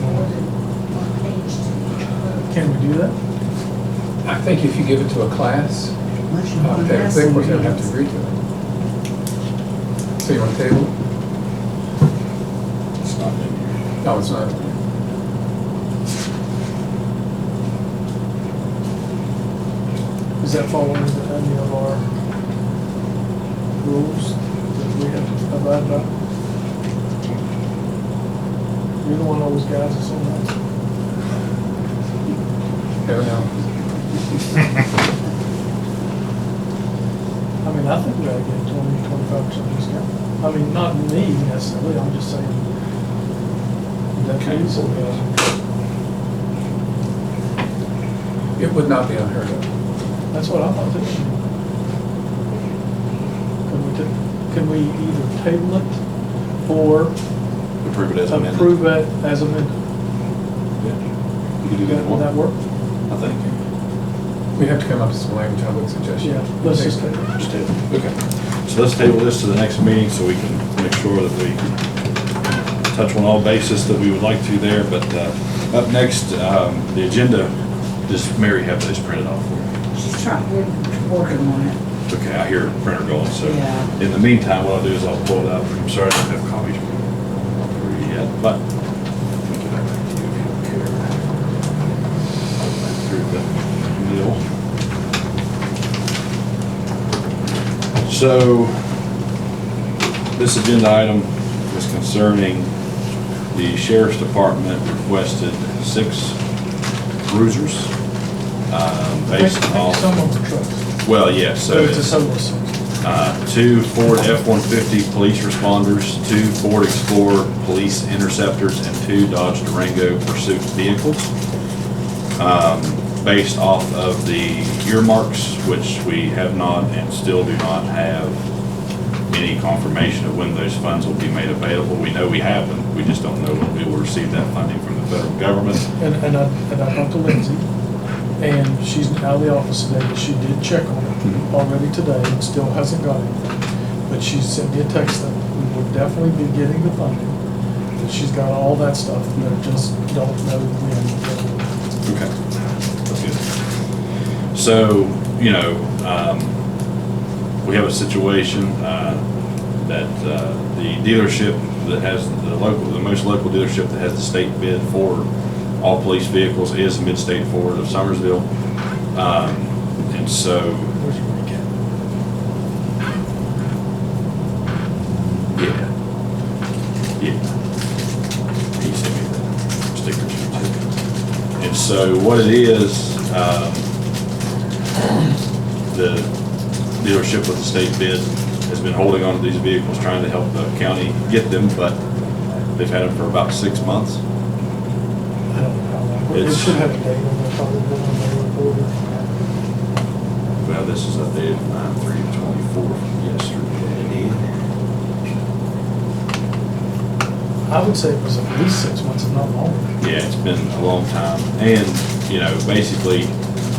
can we do that? I think if you give it to a class, they of course don't have to agree to it. So you want to table it? It's not in here. No, it's not. Does that fall under any of our rules that we have to abide by? You're the one of those guys that's on that. Never know. I mean, I think we ought to get 20-25% discount. I mean, not me necessarily, I'm just saying. That means so, It would not be unheard of. that's what I thought too. Can we either table it or Approve it as amended. approve it as amended? Yeah. You can do that Would that one, work? I think. We have to come up with some language, I would suggest. Yeah, let's just table it. Just table. Okay. So let's table this to the next meeting so we can make sure that we touch on all bases that we would like to there. But up next, the agenda, does Mary have this printed off for you? She's trying, we're working on it. Okay, I hear a printer going, so Yeah. in the meantime, what I'll do is I'll pull it up. I'm sorry I don't have copies for you yet, but. I'll get that back to you if you don't care. Through the middle. So, this agenda item is concerning the sheriff's department requested 6 cruisers, based off. Some of the trucks, Well, yes, so but it's a it's solo six. 2 Ford F-150 police responders, 2 Ford Explorer police interceptors, and 2 Dodge Durango pursuit vehicles. Based off of the earmarks, which we have not and still do not have any confirmation of when those funds will be made available. We know we have them, we just don't know when we will receive that funding from the federal government. And I talked to Lindsay, and she's out of the office today, but she did check on it already today and still hasn't got anything. But she sent me a text that we will definitely be getting the funding, that she's got all that stuff, but just don't know when. Okay. That's good. So, you know, we have a situation that the dealership that has the most local dealership that has the state bid for all police vehicles is Mid-State Ford of Summersville. And so so what it is, the dealership with the state bid has been holding on to these vehicles, trying to help the county get them, but they've had them for about 6 months. I don't know how long. It It's- should have a date on there, probably when they reported. Well, this is updated 9/3/24 yesterday. I would say it was at least 6 months, if not longer. Yeah, it's been a long time. And, you know, basically,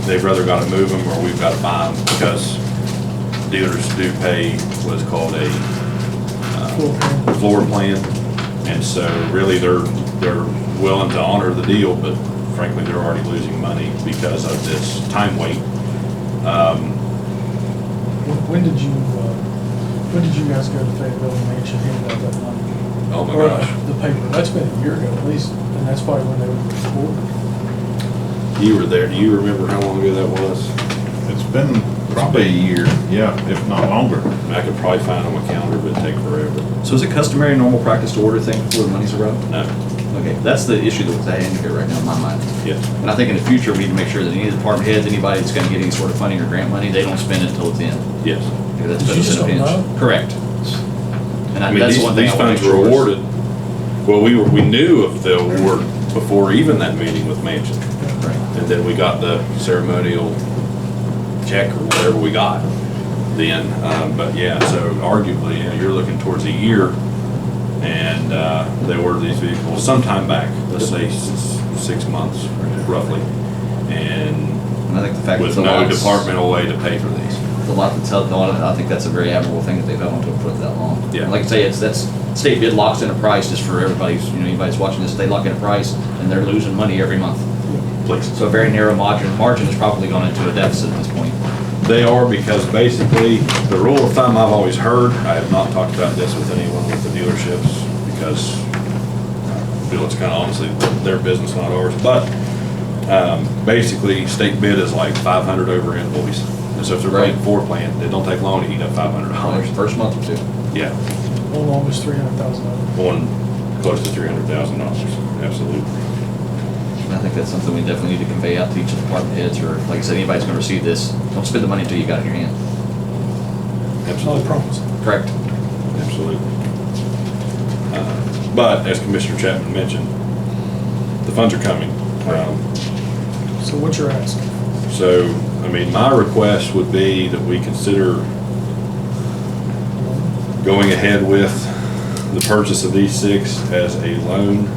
they've rather got to move them or we've got to buy them because dealers do pay what is called a floor plan. And so really they're willing to honor the deal, but frankly, they're already losing money because of this time wait. When did you guys go to Fayetteville and Mansion hand out that money? Oh my Or, gosh. The paper, that's been a year ago at least, and that's probably when they were reported. You were there. Do you remember how long ago that was? It's been probably a year, yeah, if not longer. I could probably find it on my calendar, but it'd take forever. So is it customary, normal practice to order things before the money's around? No, Okay, that's the issue that's at hand here right now in my mind. yes. And I think in the future, we need to make sure that any department heads, anybody that's gonna get any sort of funding or grant money, they don't spend it until it's in. Yes. Because that's You better just than a don't pinch. know? Correct. And I mean, that's the these one thing I wanna funds make were sure. is- awarded, well, we knew of the award before even that meeting with Mansion. Right. And then we got the ceremonial check or whatever we got then. But yeah, so arguably, you know, you're looking towards a year and they ordered these vehicles sometime back, let's say 6 months roughly. And And I think the fact that with it's a no lot, departmental way to pay for these. it's a lot to tell, I think that's a very admirable thing that they've held on to it for that long. Yeah. And like I say, that's, state bid locks in a price just for everybody's, you know, anybody's watching this, they lock in a price and they're losing money every month. Please. So a very narrow margin has probably gone into a deficit at this point. They are because basically, the rule of thumb I've always heard, I have not talked about this with anyone with the dealerships because I feel it's kind of honestly their business, not ours. But basically, state bid is like 500 over invoice. And so if they're running Right. floor plan, it don't take long to eat up $500. First month or two. Yeah, One almost $300,000. one close to $300,000, absolutely. And I think that's something we definitely need to convey out to each of the department heads, or like I said, anybody's gonna receive this, don't spend the money until you got it in your hand. Not a Absolutely. promise. Correct. Absolutely. But as Commissioner Chapman mentioned, the funds are coming. So what you're asking? So, I mean, my request would be that we consider going ahead with the purchase of these 6 as a loan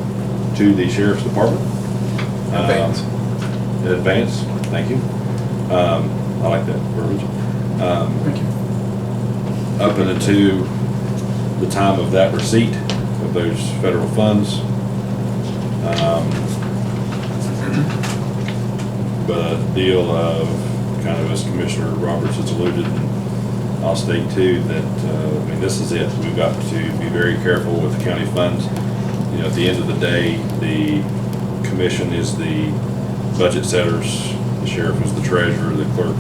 to the sheriff's department. Advance. Advance, thank you. I like that verbiage. Thank you. Up and into the time of that receipt of those federal funds. But a deal of, kind of as Commissioner Roberts has alluded, and I'll state too, that, I mean, this is it. We've got to be very careful with the county funds. You know, at the end of the day, the commission is the budget setters, the sheriff is the treasurer, the clerk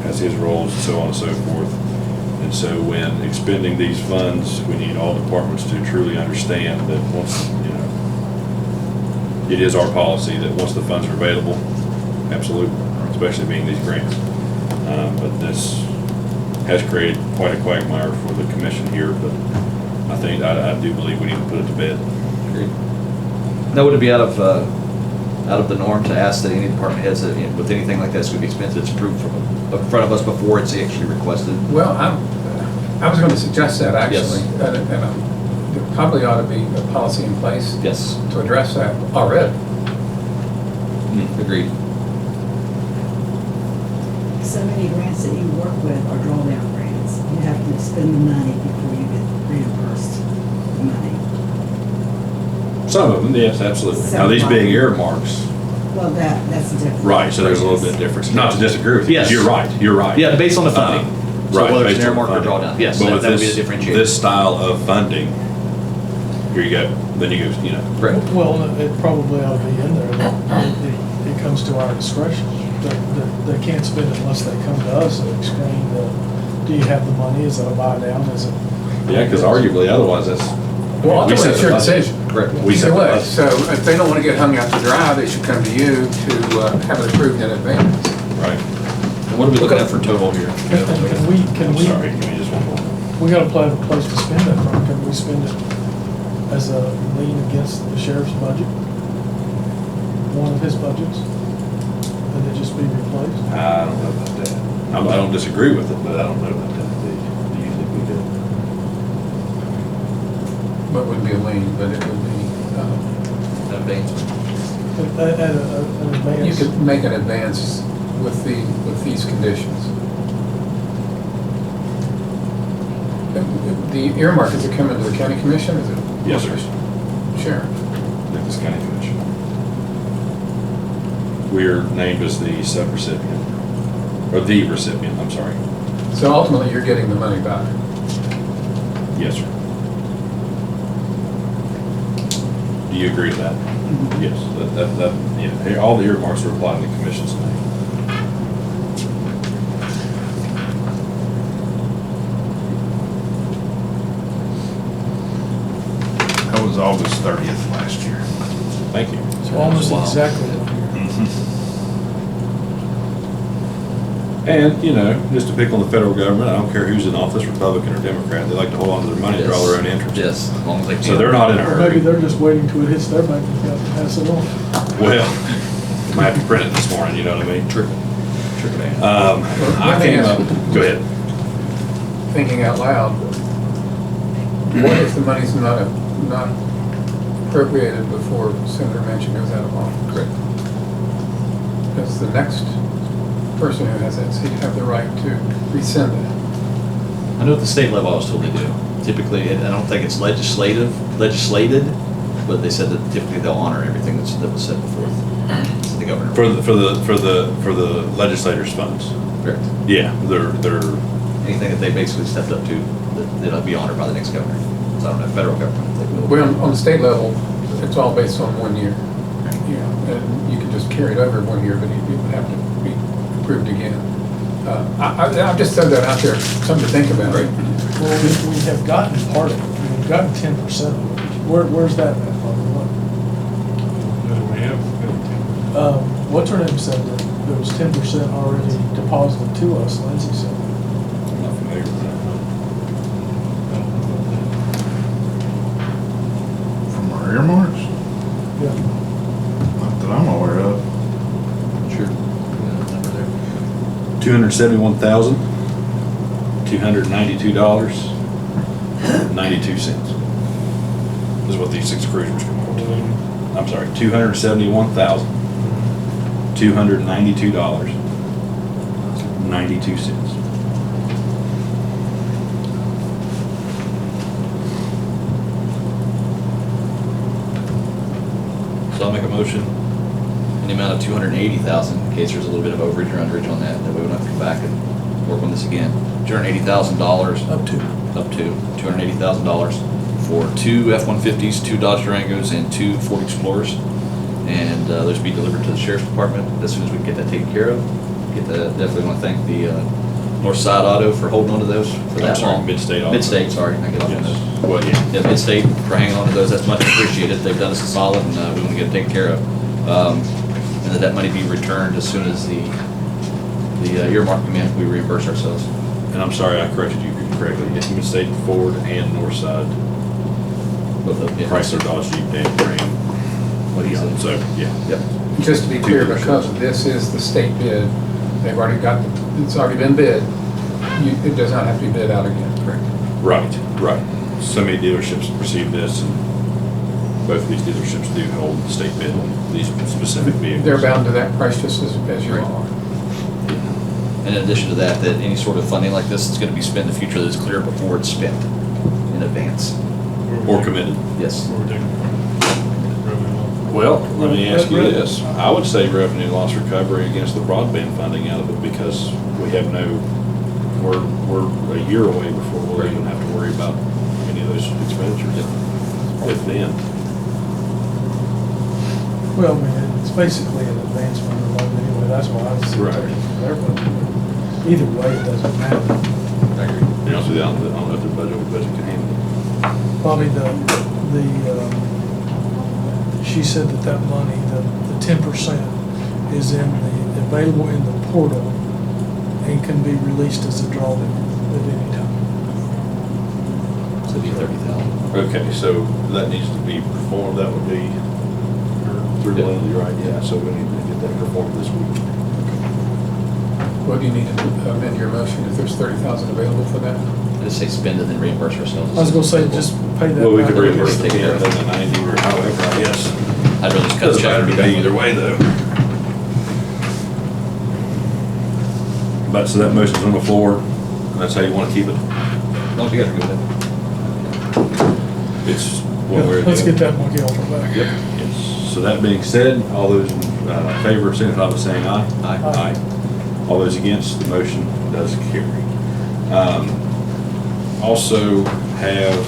has his roles, and so on and so forth. And so when expending these funds, we need all departments to truly understand that once, you know, it is our policy that once the funds are available, absolutely, especially being these grants. But this has created quite a quagmire for the commission here, but I think, I do believe we need to put it to bed. Agreed. Now, would it be out of the norm to ask that any department heads that, you know, with anything like this, would be expensive, it's approved from in front of us before it's actually requested? Well, I was going to suggest that Yes. actually, and there probably ought to be a policy in place Yes. to address that already. Agreed. So many grants that you work with are drawdown grants. You have to spend the money before you get reimbursed the money. Some of them, yes, absolutely. Now, these being earmarks, Well, that's a different. right, so there's a little bit difference. Not to disagree with you, Yes. you're right, you're right. Yeah, based on the funding. So Right, whether it's based an on earmark or funding. drawdown, yes, But that with would be the this, differentiator. this style of funding, here you go, then you go, you know, Correct. Well, it probably ought to be in there, that it comes to our discretion. They can't spend it unless they come to us and explain, do you have the money, is it a buy down, is it? yeah, because arguably otherwise that's. Well, we ultimately, set it's the your budget. decision. Correct. We set Either the way, budget. so if they don't want to get hung out to dry, they should come to you to have it approved in advance. Right. And what are we looking at for total here? Can I'm we, sorry, give me just one more. we gotta play the place to spend it from, can we spend it as a lien against the sheriff's budget? One of his budgets? And it just be replaced? I don't know about that. I don't disagree with it, but I don't know about that. Do you think we do? But it wouldn't be a lien, but it would be, Advance. At an advance? you could make an advance with these conditions. The earmark, is it coming to the county commission, is it? Yes, sir. Sure. Memphis County Commission. We're named as the sub-recipient, or the recipient, I'm sorry. So ultimately, you're getting the money back. Yes, sir. Do you agree with that? Yes, yeah, all the earmarks are applied in the commission's name. That was August 30th last year. Thank you. So almost exactly 1 year. And, you know, just to pick on the federal government, I don't care who's in office, Republican or Democrat, they like to hold on to their money, draw their own interest. Yes, as long as they can. So they're not in a Or maybe hurry. they're just waiting till it hits their bank account to pass it on. Well, might have to print it this morning, you know what I mean? Trickle down. I came up, go ahead. Thinking out loud, what if the money's not appropriated before Senator Manchin goes out of office? Correct. Does the next person who has that seat have the right to rescind it? I know at the state level, I was told they do. Typically, I don't think it's legislated, but they said that typically they'll honor everything that was set before the governor. For the legislators' funds. Correct. Yeah, they're, Anything that they basically stepped up to, that'll be honored by the next governor. So I don't know, federal government. if they will. Well, on the state level, it's all based on 1 year. You know, and you can just carry it over 1 year, but it would have to be approved again. I've just thrown that out there, something to think about. Right. Well, we have gotten part of it, we've gotten 10% of it. Where's that at, Bobby? What's her name said that there was 10% already deposited to us, Lindsay said. I'm not familiar with that. From our earmarks? Yeah. Not that I'm aware of. Sure. $271,292.92 is what these 6 cruisers come out to. I'm sorry, $271,292.92. So I'll make a motion in the amount of $280,000, in case there's a little bit of overage or underage on that we won't have to come back and work on this again. $280,000. Up to. Up to $280,000 for 2 F-150s, 2 Dodge Durangos, and 2 Ford Explorers. And those be delivered to the Sheriff's Department as soon as we can get that taken care of. Definitely want to thank the Northside Auto for holding on to those for I'm that sorry, long. Midstate Auto. Midstate, sorry, I get off on Yes. those. Well, yeah. Yeah, Midstate for hanging on to those, that's much appreciated. They've done us a solid, and we want to get it taken care of. And that money be returned as soon as the earmark come in, we reimburse ourselves. And I'm sorry, I corrected you correctly. It's Midstate Ford and Northside. Both of them. yeah. Chrysler, Dodge, Jeep, Dodge, Ram. What he said. So, yeah. Yep. Just to be clear, because this is the state bid, they've already got, it's already been bid, it does not have to be bid out again. Correct. Right. So many dealerships receive this, and both of these dealerships do hold the state bid on these specific vehicles. They're bound to that price just as you Right. are. And in addition to that, that any sort of funding like this is going to be spent in the future that is clear before it's spent in advance. Or committed. Yes. Well, let me ask you this. I would say revenue loss recovery against the broadband funding out of it, because we have we're a year away before we'll even have to worry about any of those expenditures. If then. Well, I mean, it's basically an advancement of loan anyway, that's why I was. Right. Either way, it doesn't matter. I agree. To be honest with you, I don't know if the budget can handle it. Probably she said that that money, the 10% is available in the portal and can be released as a drawdown at any time. So it'd be 30,000. Okay, so that needs to be performed, that would be through Lindsay, right? Yeah, so we need to get that performed this week. What do you need to amend your motion if there's 30,000 available for that? Just say spend it and reimburse ourselves. I was gonna say, just pay that. Well, we could back. reimburse Take the care of it. 90 or however, I guess. I'd rather just cut the Doesn't check. matter and to be done me with either it. way, though. But, so that motion's on the floor, and that's how you want to keep it? No, you guys are good with It's what we're. Let's get that monkey off our back. Yep, yes. So that being said, all those in favor, signify by saying aye. Aye. Aye. All those against, the motion does carry. Also have,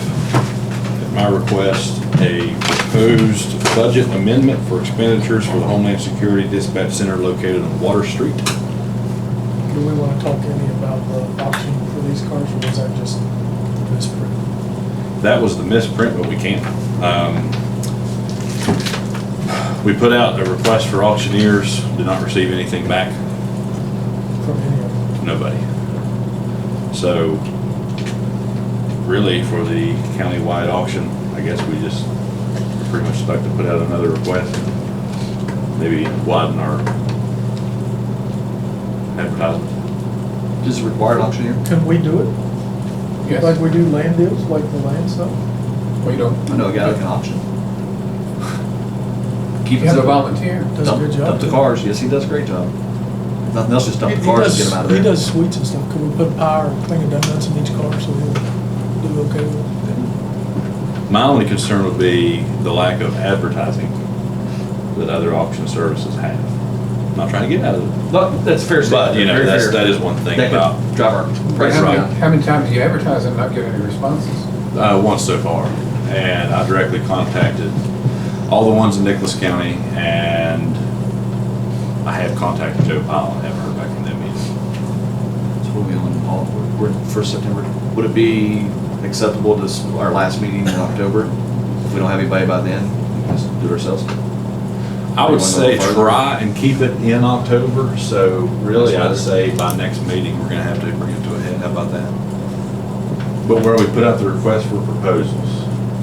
at my request, a proposed budget amendment for expenditures for the Homeland Security Dispatch Center located on Water Street. Do we want to talk any about the auction for these cars, or was that just the misprint? That was the misprint, but we can't. We put out a request for auctioneers, did not receive anything back, From any of them? nobody. So really for the countywide auction, I guess we just pretty much stuck to put out another request. Maybe widen our advertisement. Does it require an auctioneer? Can we do it? Yes. Like we do land deals, like the land stuff? We don't, I know a guy that can auction. you Keep it have a simple. volunteer. Does a good job. Dump the cars, yes, he does a great job. If nothing else, just dump the He cars and does- get them out of He there. does sweets and stuff. Could we put a pie or a thing of donuts in each car so he'll do okay with it? My only concern would be the lack of advertising that other auction services have. I'm not trying to get out of it. Look, that's fair. But, you know, Very that's, fair. that is one thing That could about, drive our price How down. many times do you advertise and not get any responses? once so far. And I directly contacted all the ones in Nicholas County, and I have contacted Joe Powell, and haven't heard back from them either. So we'll be on, we're first September. Would it be acceptable to our last meeting in October? If we don't have anybody by then, just do it ourselves? I would You wanna say go further? try and keep it in October, so really I'd That's say by next meeting, we're gonna have to bring it to a head, how about that? But where we put out the request for proposals,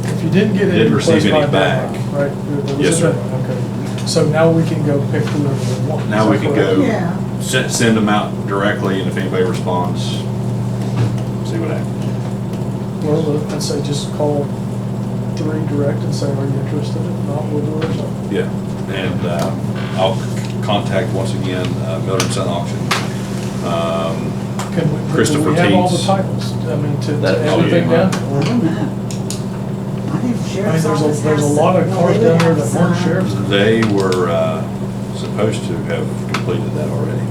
If you didn't get any Didn't receive requests by any back. deadline, right? There was Yes, a sir. deadline, Okay. So now we can go pick whoever we want. now Is we that can correct? go, Yeah. send them out directly, and if anybody responds, see what happens. Well, I'd say just call 3 direct and say, are you interested? If not, we'll do it ourselves. Yeah, and I'll contact once again Miller and Son Auction. Can we, Christopher do we have all the Teets. titles? I mean, to That- everything oh, yeah. down? I don't know. I think the I mean, sheriff's office there's a has lot of some- cars well, they down there would that have weren't some. sheriff's. They were supposed to have completed that already.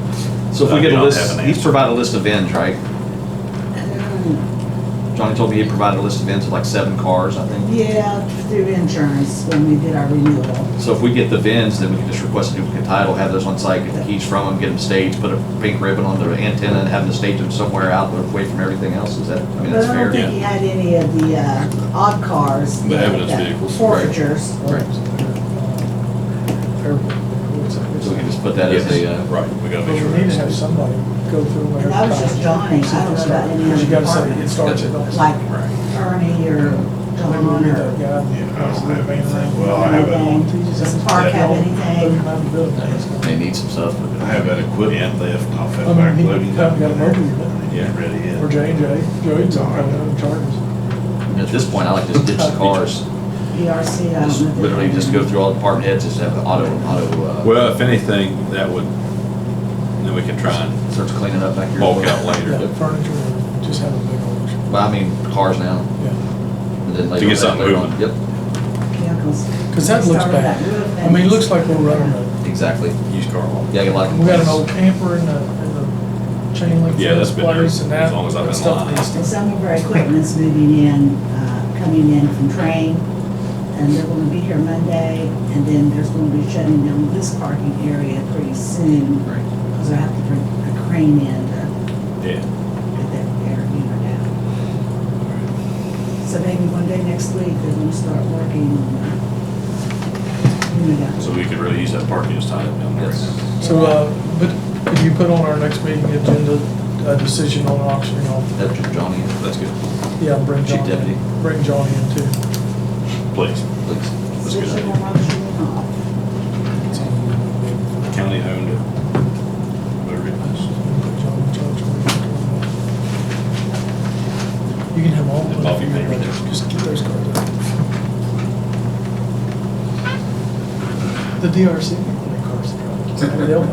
So if we I get a don't list, have an he's answer. provided a list of VINs, right? Johnny told me he provided a list of VINs of like 7 cars, I think. Yeah, through insurance when we did our renewal. So if we get the VINs, then we can just request a duplicate title, have those on site, get the keys from them, get them staged, put a pink ribbon on the antenna and have them stage them somewhere out away from everything else. Is that, I mean, But that's I fair. don't think he had any of the odd cars. The evidence that vehicles. Forfeitures. Right. Everybody. So we can just put that as a, Right, we gotta But make we sure. need to have somebody go through and And that was just Johnny. I don't know about any Because you other gotta say it departments. starts at us. Like Right. Ernie or John Maybe we need or. that guy. Yeah, I don't have anything. Well, I have Anything. it. Does the park have anything? they need some stuff. I have that equipment left off that I back mean, loading. he haven't got a mobile unit. Yeah. Ready yet. Or J&J, Joey's on charges. At this point, I like to just ditch the cars. ERC, I Just don't know. literally just go through all the department heads, just have an auto, Well, if anything, that would, then we can try and starts cleaning up back here. bulk out later. Yeah, furniture, or just have a big auction. But I mean, cars now, Yeah. and then later. To get something later on- moving. Yep, Yeah, Because that looks started bad. that roof I mean, it and- looks like we're running exactly. Used car lot. Yeah, I get a lot of we got an complaints. old camper in the chain link Yeah, that's fence been there place and that. as long as I've that been stuff alive. needs And to- some of our equipment's moving in, coming in from Train, and they're gonna be here Monday, and then there's gonna be shutting down this parking area pretty soon, Right. because I have to bring a crane in to Yeah. get that air unit out. So maybe one day next week, they're gonna start working on Yeah. So we could really use that parking as tied up down there. Yes. So, but could you put on our next meeting agenda a decision on auctioning off? That's Johnny, That's good. Yeah, bring Chief Johnny Deputy. in. Bring Johnny in too. Please. please. That's a good Decision idea. on auctioning off. County owned motor vehicles. Put Johnny in charge. You can have all the And money. Bobby for your Payne. budget. Just keep those cards out. The DRC, the cars to drive. They'll know.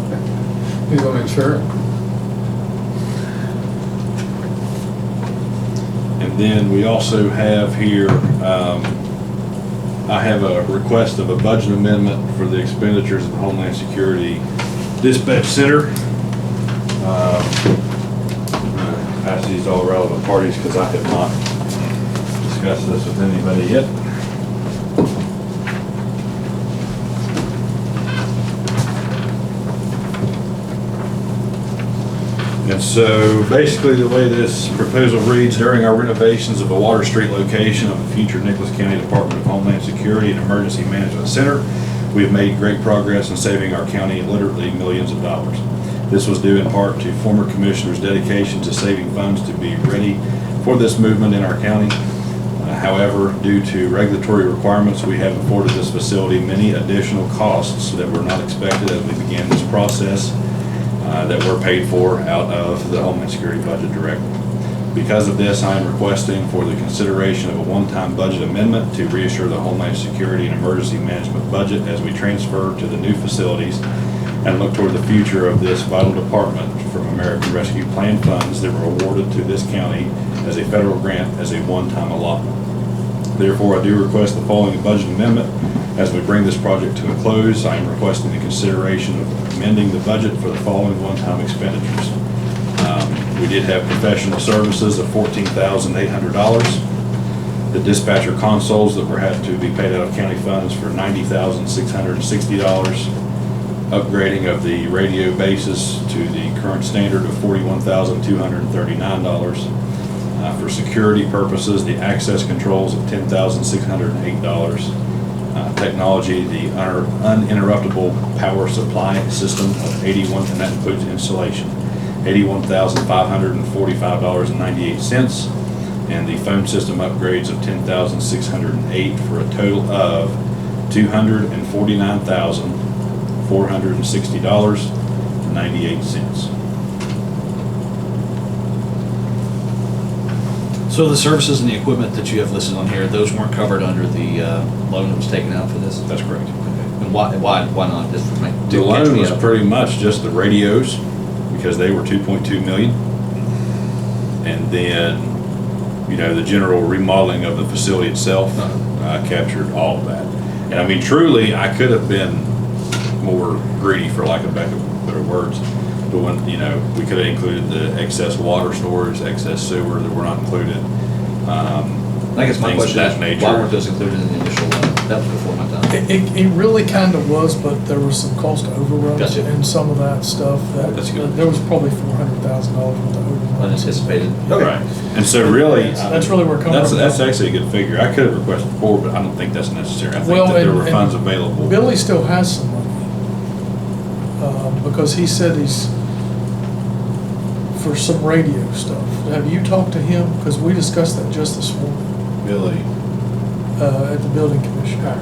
Who's gonna insure it? And then we also have here, I have a request of a budget amendment for the expenditures of the Homeland Security Dispatch Center. Pass these to all relevant parties because I have not discussed this with anybody yet. And so basically the way this proposal reads, during our renovations of the Water Street location of the future Nicholas County Department of Homeland Security and Emergency Management Center, we have made great progress in saving our county literally millions of dollars. This was due in part to former commissioners' dedication to saving funds to be ready for this movement in our county. However, due to regulatory requirements, we have afforded this facility many additional costs that were not expected as we began this process. That were paid for out of the Homeland Security budget directly. Because of this, I am requesting for the consideration of a one-time budget amendment to reassure the Homeland Security and Emergency Management budget as we transfer to the new facilities and look toward the future of this vital department from American Rescue Plan funds that were awarded to this county as a federal grant as a one-time allotment. Therefore, I do request the following budget amendment. As we bring this project to a close, I am requesting the consideration of amending the budget for the following one-time expenditures. We did have professional services of $14,800. The dispatcher consoles that were had to be paid out of county funds for $90,660. Upgrading of the radio bases to the current standard of $41,239. For security purposes, the access controls of $10,608. Technology, the uninterruptible power supply system of $81,000, and that includes installation, $81,545.98, and the phone system upgrades of $10,608 for a total of $249,460.98. So the services and the equipment that you have listed on here, those weren't covered under the loan that was taken out for this? That's correct. And why not? Just for me. The loan was pretty much just the radios, because they were 2.2 million. And then, you know, the general remodeling of the facility itself captured all of that. And I mean, truly, I could have been more greedy, for lack of better words. But when, you know, we could have included the excess water storage, excess sewer that were not included. I guess my things of question that is, nature. why weren't those included in the initial loan? That was before my time. It really kind of was, but there was some cost overruns Gotcha. and some of that stuff That's good. there was probably $400,000 worth of overruns. Unanticipated. Right. And so really. That's really where it comes from. That's actually a good figure. I could have requested more, but I don't think that's necessary. I think Well, that there and- were and funds available. Billy still has some money, because he said he's, for some radio stuff. Have you talked to him? Because we discussed that just this morning, Billy, at the building commissioner.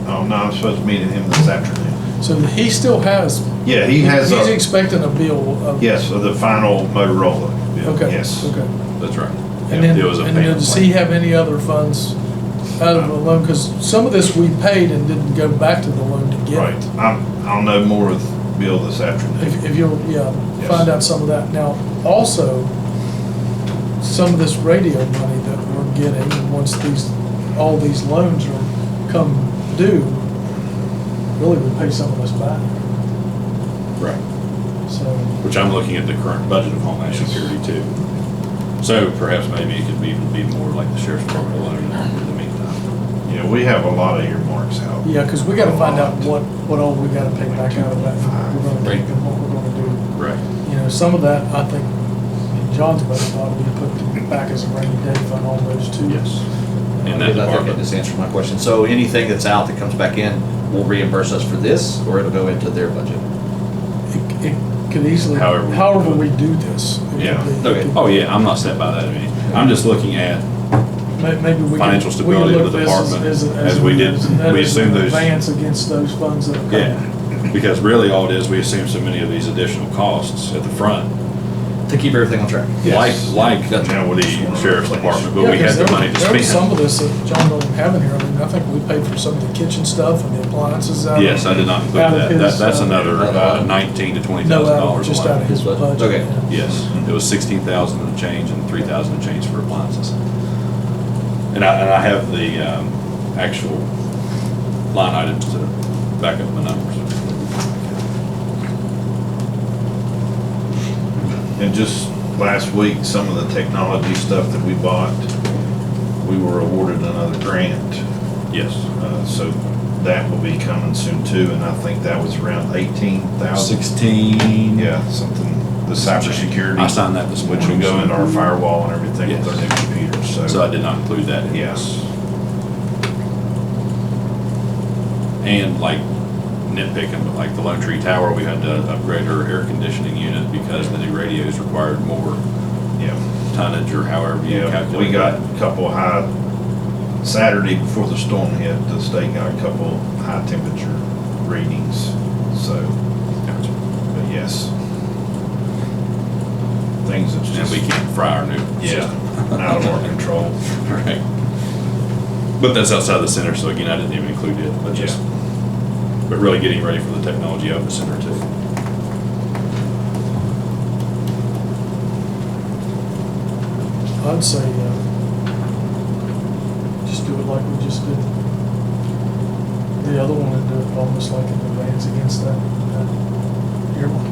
oh, no, I'm supposed to meet him this afternoon. So he still has. Yeah, he has He's a, expecting a bill of. yes, of the final Motorola. bill, Okay. Yes. Okay. That's right. And Yeah, then, it was a and then payment does plan. he have any other funds out of the loan? Because some of this we paid and didn't go back to the loan to get Right. it. I'll know more with Bill this afternoon. If you'll, Yes. find out some of that. Now, also, some of this radio money that we're getting, once all these loans are come due, really would pay some of this back. Right. So, Which I'm looking at the current budget of Homeland Security too. So perhaps maybe it could even be more like the sheriff's department alone in the meantime. Yeah, we have a lot of earmarks out. yeah, because we gotta find out what all we gotta pay back out of that, we're gonna take and what we're gonna do. Right. You know, some of that, I think, in John's budget ought to be put back as a rainy day fund almost too. Yes. in that I think department. this answers my question. So anything that's out that comes back in will reimburse us for this, or it'll go into their budget? It could easily, However we however do it. we do this. it could Yeah, be- it okay. could- Oh, yeah, I'm not set by that, I mean, I'm just looking at Maybe we can. financial we can stability of look the at this department as as we did. as We an assumed those- Advance against those funds that are coming. Yeah, because really all it is, we assume so many of these additional costs at the front. To keep everything on track? Like, you know, with the sheriff's department, but Yeah, we had 'cause the there- money to There was some spend. of this that John don't have in here. I mean, I think we paid for some of the kitchen stuff and the appliances out of. Yes, I did not include out of that. his, That's uh, another $19,000 to $20,000. No, out of, just out of his His budget. budget. Okay. yeah. Yes, it was 16,000 and change and 3,000 and change for appliances. And I have the actual line items to back up the numbers. And just last week, some of the technology stuff that we bought, we were awarded another grant. Yes. So that will be coming soon too, and I think that was around 18,000. 16. Yeah, something, the cybersecurity. I signed that this Which morning. will go into our firewall and everything with Yes. our new computers, So I did not include that in this. Yes. And like nitpicking, but like the Lone Tree Tower, we had to upgrade our air conditioning unit because the new radios required more Yeah. tonnage or however you Yeah, calculate. we got that. a couple high, Saturday before the storm hit, the state got a couple high temperature readings, so, Gotcha. but yes. Things that's And just, we can't fry our new yeah, system. out of our control. Right. But that's outside the center, so again, I didn't even include it, but just, but really getting ready for the technology of the center too. I'd say, just do it like we just did the other one and do it almost like an advance against that earmark.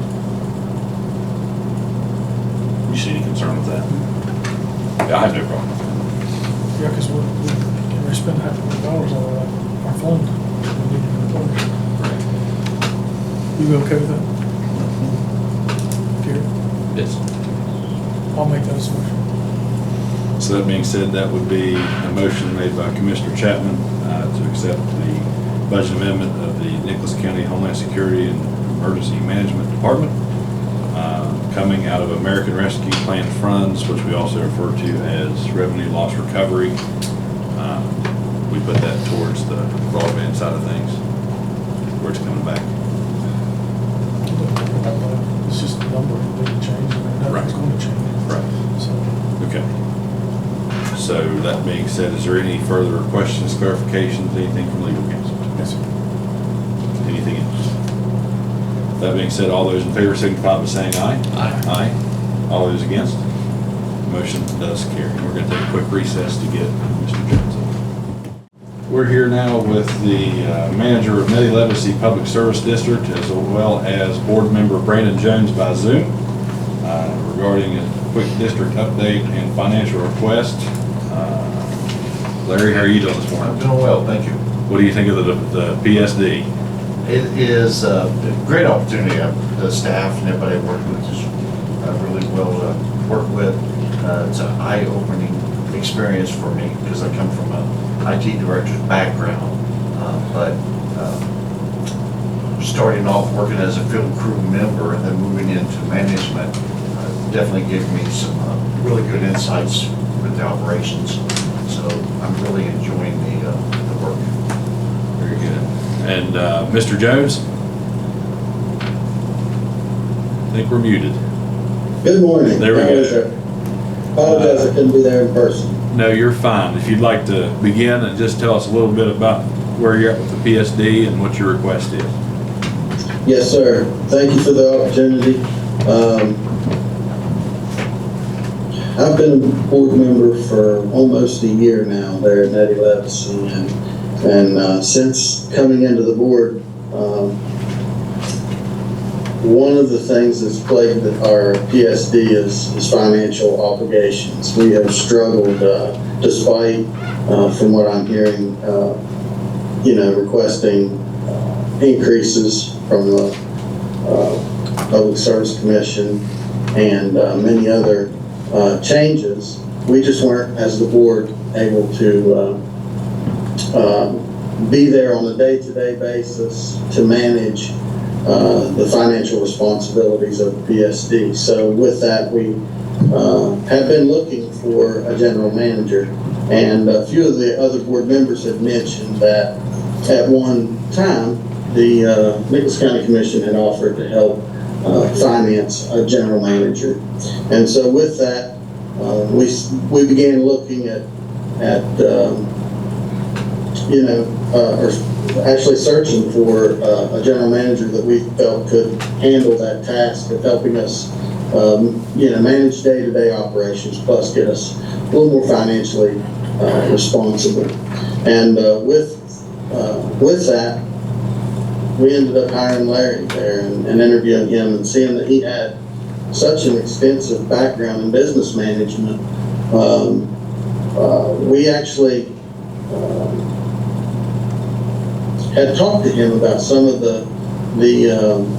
You see any concern with that? Yeah, I have no problem. Yeah, because we spend $500,000 on our fund. We need to replenish it. You okay with that? Gary? Yes. I'll make that as a motion. So that being said, that would be a motion made by Commissioner Chapman to accept the budget amendment of the Nicholas County Homeland Security and Emergency Management Department, coming out of American Rescue Plan funds, which we also refer to as revenue loss recovery. We put that towards the broadband side of things, where it's coming back. It's just a number, it didn't change, and nothing's Right. going to change. Right. So, Okay. So that being said, is there any further questions, clarifications, anything from legal counsel? yes, sir. Anything else? That being said, all those in favor signify by saying aye. Aye. Aye. All those against? Motion does carry. We're going to take a quick recess to get Mr. Jones in. We're here now with the manager of Nettie Legacy Public Service District, as well as board member Brandon Jones by Zoom, regarding a quick district update and financial request. Larry, how are you doing this I'm morning? doing well, thank you. What do you think of the PSD? It is a great opportunity. The staff and everybody I work with is really well to work with. It's an eye-opening experience for me because I come from a IT director's background. But starting off working as a field crew member and then moving into management definitely gave me some really good insights with the operations. So I'm really enjoying the work. Very good. And Mr. Jones? I think we're muted. Good morning. There we How go. is it? Apologize, I couldn't be there in person. No, you're fine. If you'd like to begin and just tell us a little bit about where you're at with the PSD and what your request is. Yes, sir. Thank you for the opportunity. I've been a board member for almost a year now there at Nettie Legacy, and since coming into the board, one of the things that's plagued our PSD is financial obligations. We have struggled, despite, from what I'm hearing, requesting increases from the Public Service Commission and many other changes. We just weren't, as the board, able to be there on a day-to-day basis to manage the financial responsibilities of the PSD. So with that, we have been looking for a general manager. And a few of the other board members have mentioned that at one time, the Nicholas County Commission had offered to help finance a general manager. And so with that, we began looking at or actually searching for a general manager that we felt could handle that task of helping us, manage day-to-day operations, plus get us a little more financially responsible. And with that, we ended up hiring Larry there and interviewing him, and seeing that he had such an extensive background in business management. We actually had talked to him about some of the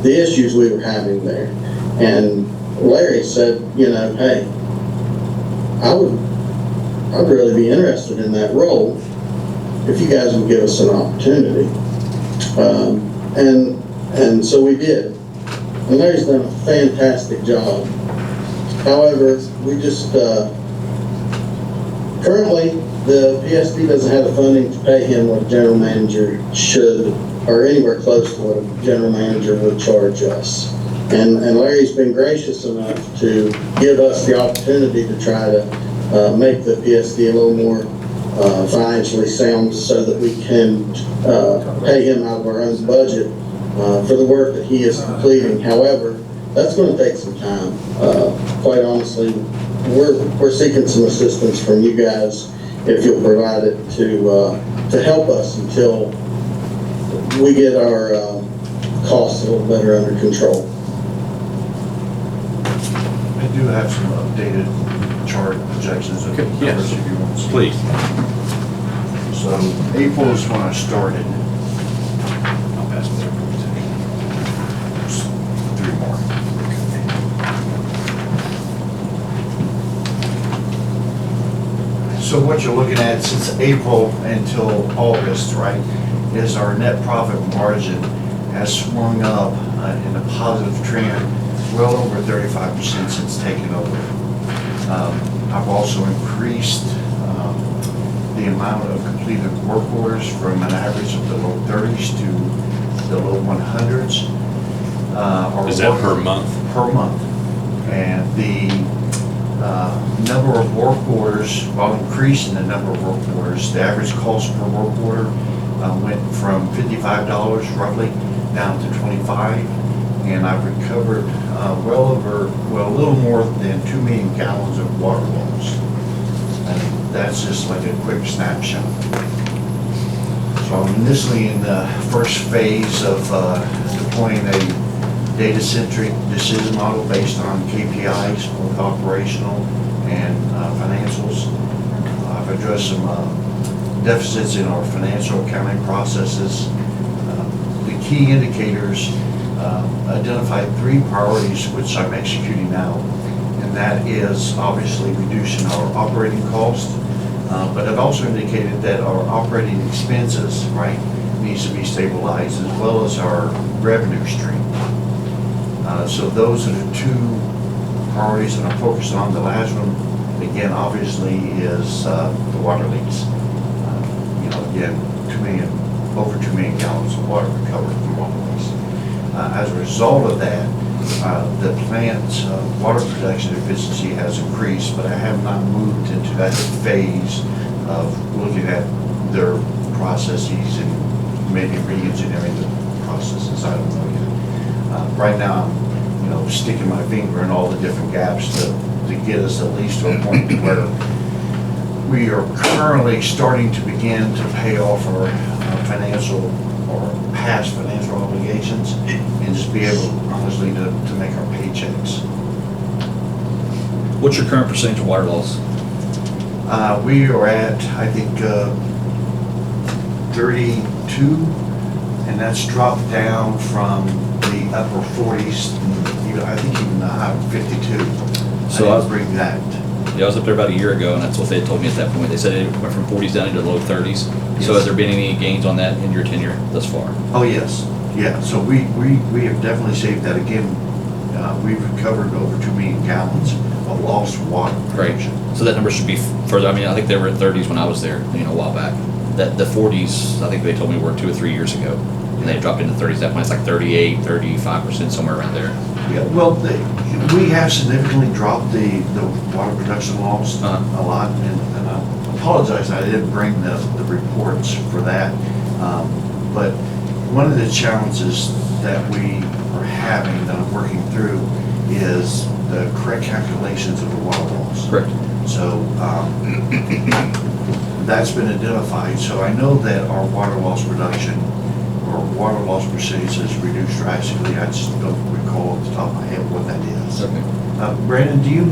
issues we were having there, and Larry said, hey, I'd really be interested in that role if you guys would give us an opportunity. And so we did. And Larry's done a fantastic job. However, we just, currently, the PSD doesn't have the funding to pay him what a general manager should, or anywhere close to what a general manager would charge us. And Larry's been gracious enough to give us the opportunity to try to make the PSD a little more financially sound, so that we can pay him out of our own budget for the work that he is completing. However, that's going to take some time. Quite honestly, we're seeking some assistance from you guys, if you'll provide it, to help us until we get our costs a little better under control. I do have some updated chart projections of numbers Yes. if you want to see. Please. So April is when I started. I'll pass it there. There's 3 more. So what you're looking at since April until August, right, is our net profit margin has swung up in a positive trend, well over 35% since taking over. I've also increased the amount of completed work orders from an average of the low 30s to the low 100s. Is that per month? Per month. And the number of work orders, while increasing the number of work orders, the average cost per work order went from $55 roughly down to $25. And I've recovered a little more than 2 million gallons of water loss. And that's just like a quick snapshot. So I'm initially in the first phase of deploying a data-centric decision model based on KPIs, both operational and financials. I've addressed some deficits in our financial accounting processes. The key indicators identified 3 priorities which I'm executing now, and that is obviously reducing our operating cost, but I've also indicated that our operating expenses, right, needs to be stabilized, as well as our revenue stream. So those are the 2 priorities that I'm focused on. The last one, again, obviously, is the water leaks. Again, over 2 million gallons of water recovered from water leaks. As a result of that, the plant's water production efficiency has increased, but I have not moved into that phase of looking at their processes and maybe re-engineering the processes. I don't know yet. Right now, I'm sticking my finger in all the different gaps to get us at least to a point where we are currently starting to begin to pay off our financial or past financial obligations and just be able, honestly, to make our paychecks. What's your current percentage of water loss? We are at, I think, 32, and that's dropped down from the upper 40s, I think even the high 52. So I didn't bring that Yeah, I was up there about a year ago, and that's what they had told me at that point. They said it went from 40s down into the low 30s. So Yes. has there been any gains on that in your tenure thus far? Oh, yes, yeah, so we have definitely saved that. Again, we've recovered over 2 million gallons of lost water Great. production. So that number should be further. I mean, I think they were at 30s when I was there, a while back. That the 40s, I think they told me were 2 or 3 years ago, and they dropped into 30s. That point, it's like 38, 35%, somewhere around there. Yeah, well, we have significantly dropped the water production loss Uh-huh. a lot, and I apologize, I didn't bring the reports for that. But one of the challenges that we are having, that I'm working through, is the correct calculations of the water loss. Correct. So, that's been identified, so I know that our water loss reduction, or water loss percentage has reduced drastically. I just don't recall off the top of my head what that is. Okay. Brandon, do you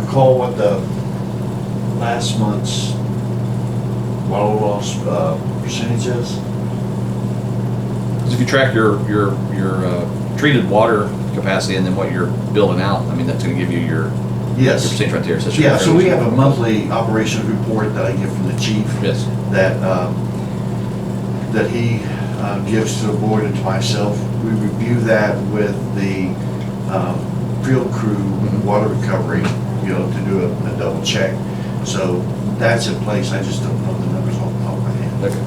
recall what the last month's water loss percentage is? Because if you track your treated water capacity and then what you're building out, I mean, that's going to give you your Yes. percentage right there. So that should be Yeah, so we fairly have a simple. monthly operations report that I get from the chief. Yes. That he gives to the board and to myself. We review that with the field crew, water recovery, to do a double check. So that's in place. I just don't know the numbers off the top of my head. Okay.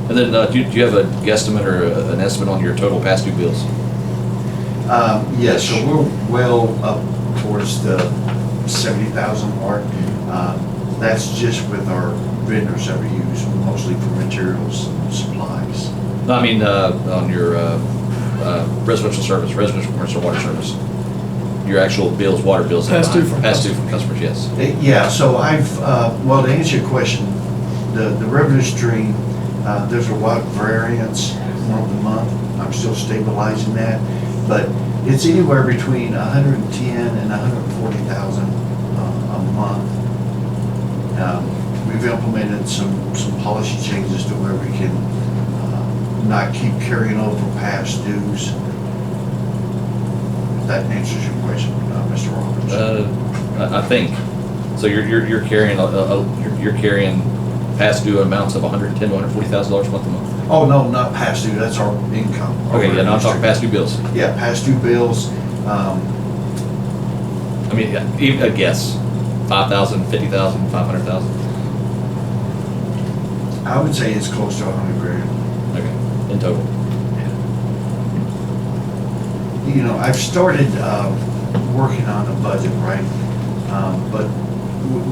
And then, do you have a guesstimate or an estimate on your total past due bills? Yes, so we're well up towards the 70,000 mark. That's just with our vendors that we use, mostly for materials and supplies. No, I mean, on your residential service, residential commercial water service, your actual bills, water bills. Past due from Past due from customers, yes. Yeah, so well, to answer your question, the revenue stream, there's a lot of variance month to month. I'm still stabilizing that, but it's anywhere between 110 and 140,000 a month. We've implemented some policy changes to where we can not keep carrying over past dues. If that answers your question, Mr. Roberts. I think. So you're carrying you're carrying past due amounts of $110,000 to $140,000 month to month. Oh, no, not past due, that's our income. Okay, yeah, no, I'm talking past due bills. Yeah, past due bills, I mean, yeah, even a guess, 5,000, 50,000, 500,000. I would say it's close to 100 grand. Okay, in total. I've started working on a budget, right? But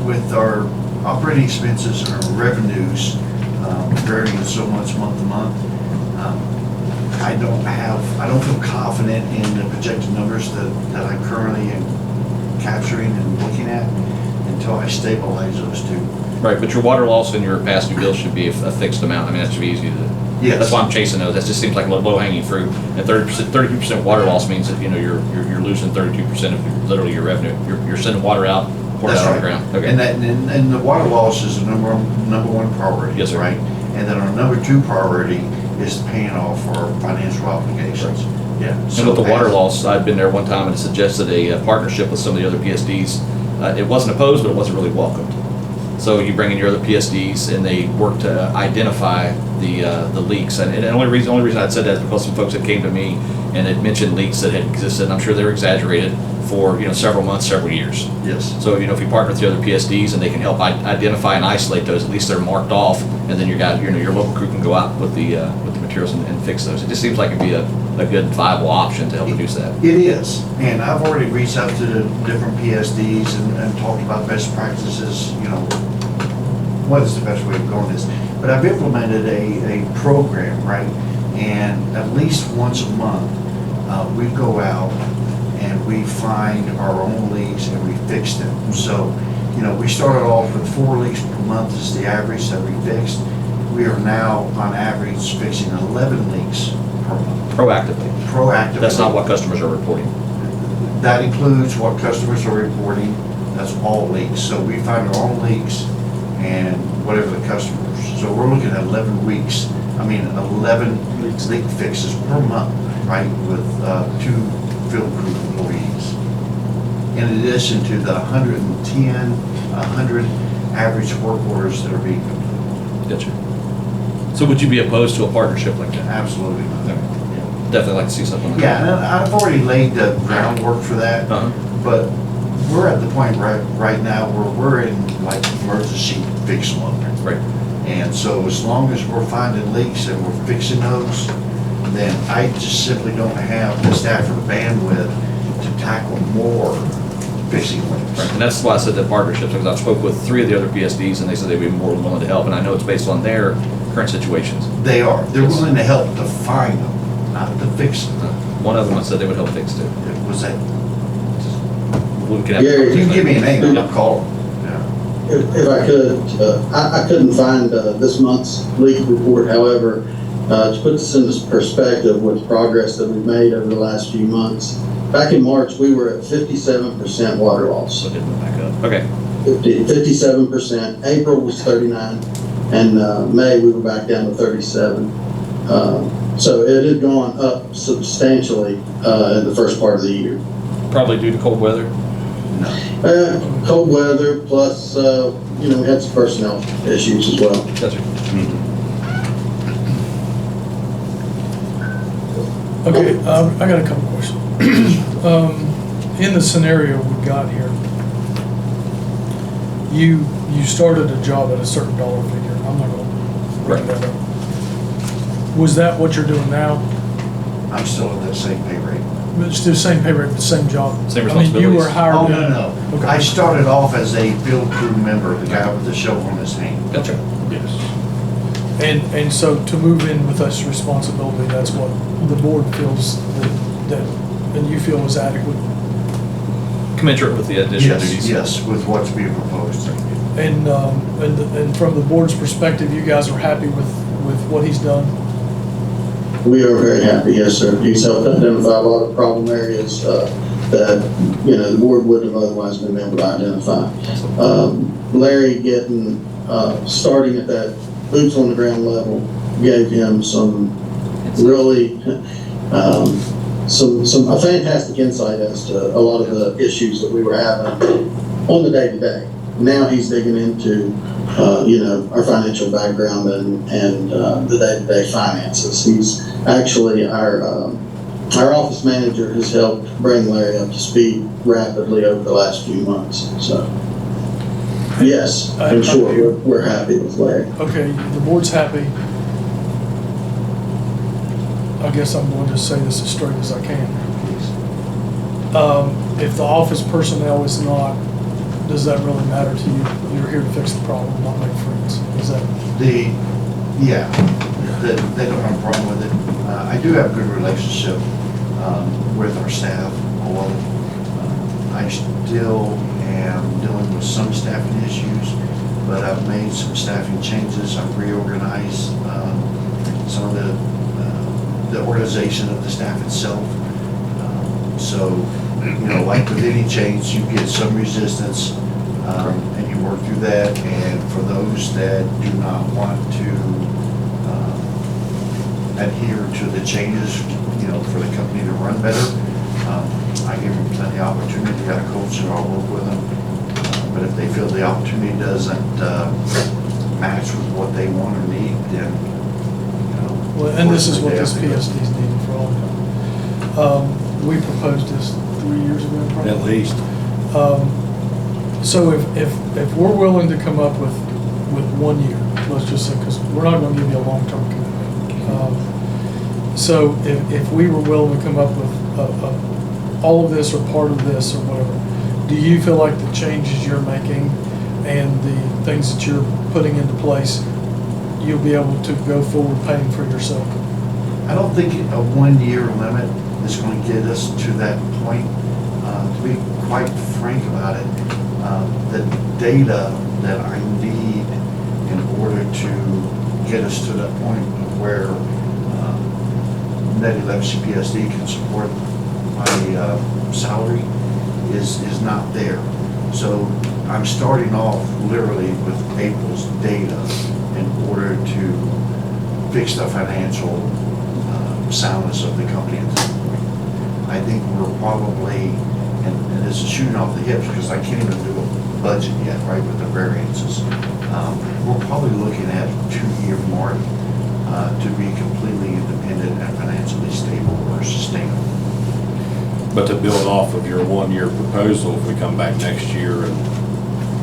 with our operating expenses and our revenues varying so much month to month, I don't feel confident in the projected numbers that I currently am capturing and looking at until I stabilize those two. Right, but your water loss and your past due bills should be a fixed amount. I mean, that should be easy to. Yes. That's why I'm chasing those. That just seems like low hanging fruit. And 32% water loss means that you're losing 32% of literally your revenue. You're sending water out, pouring That's it on the right. ground. Okay. And the water loss is the number one priority. Yes, sir. Right? And then our number two priority is paying off our financial obligations. Yeah. And with the water loss, I'd been there one time and suggested a partnership with some of the other PSDs. It wasn't opposed, but it wasn't really welcomed. So you bring in your other PSDs and they work to identify the leaks. And the only reason I'd said that is because some folks that came to me and had mentioned leaks that had existed, and I'm sure they were exaggerated, for several months, several years. Yes. So if you partner with the other PSDs and they can help identify and isolate those, at least they're marked off, and then your local crew can go out with the materials and fix those. It just seems like it'd be a good viable option to help reduce that. It is, and I've already reached out to the different PSDs and talked about best practices, what is the best way of going this. But I've implemented a program, right? And at least once a month, we go out and we find our own leaks and we fix them. So, we started off with 4 leaks per month is the average that we fixed. We are now on average fixing 11 leaks per month. Proactively. That's not what customers are reporting. That includes what customers are reporting. That's all leaks. So we find our own leaks and whatever the customers. So we're looking at 11 leak fixes per month, right? With 2 field crew employees. in addition to the 110, 100 average work orders that are being completed. Gotcha. So would you be opposed to a partnership like that? Absolutely not. Definitely like to see something like Yeah, that. and I've already laid the groundwork for that, Uh-huh. but we're at the point right now where we're in like emergency fix mode. Right. And so as long as we're finding leaks and we're fixing those, then I just simply don't have the staff or the bandwidth to tackle more fixing leaks. Right. And that's why I said that partnerships, because I've spoke with 3 of the other PSDs and they said they'd be more than willing to help. And I know it's based on their current situations. They are. They're willing to help to find them, not to fix them. One of them said they would help fix too. It was that, We can have- Gary, you can give me a name, I'll call them. If I could, I couldn't find this month's leak report. However, to put this into perspective with progress that we've made over the last few months, back in March, we were at 57% water loss. So it didn't back up. Okay. 57%. April was 39, and May we were back down to 37. So it had gone up substantially in the first part of the year. Probably due to cold weather. Cold weather, plus, we had some personnel issues as well. Gotcha. Okay, I got a couple questions. In the scenario we got here, you started a job at a certain dollar figure. I'm not gonna bring that up. Was that what you're doing now? I'm still at that same pay rate. It's the same pay rate, the same job? Same I mean, you were responsibilities? hired. Oh, in- no. Okay. I started off as a field crew member, the guy with the shovel in his hand. Gotcha. Yes. And so to move in with us responsibility, that's what the board feels that, and you feel is adequate? Commensurate with the additional Yes, duties. yes, with what's being proposed. And from the board's perspective, you guys are happy with what he's done? We are very happy, yes, sir. He's helped identify a lot of problem areas that, the board wouldn't have otherwise been able to identify. Larry starting at that boots on the ground level gave him some really, some a fantastic insight as to a lot of the issues that we were having on the day-to-day. Now he's digging into, our financial background and the day-to-day finances. He's actually our office manager has helped bring Larry up to speed rapidly over the last few months. So, yes, in short, we're happy with Larry. Okay, the board's happy. I guess I'm going to say this as straight as I can. If the office personnel is not, does that really matter to you? You're here to fix the problem, not make friends. Is that? They don't have a problem with it. I do have a good relationship with our staff, although I still am dealing with some staffing issues, but I've made some staffing changes. I've reorganized some of the organization of the staff itself. So, like with any change, you get some resistance, and you work through that. And for those that do not want to adhere to the changes, for the company to run better, I give them plenty of opportunity. Got a coach and I'll work with them. But if they feel the opportunity doesn't match with what they want or need, then, Well, and this is what they this have to go. PSD's needed for all time. We proposed this 3 years ago, probably. At least. So if we're willing to come up with 1 year, let's just say, because we're not going to give you a long-term commitment. So if we were willing to come up with all of this or part of this or whatever, do you feel like the changes you're making and the things that you're putting into place, you'll be able to go forward paying for yourself? I don't think a 1 year limit is going to get us to that point. To be quite frank about it, the data that I need in order to get us to that point where Nettie Legacy PSD can support my salary is not there. So I'm starting off literally with April's data in order to fix the financial soundness of the company at this point. I think we're probably and this is shooting off the hips because I can't even do a budget yet, right, with the variances. We're probably looking at a 2-year mark to be completely independent and financially stable or sustainable. But to build off of your 1-year proposal, if we come back next year and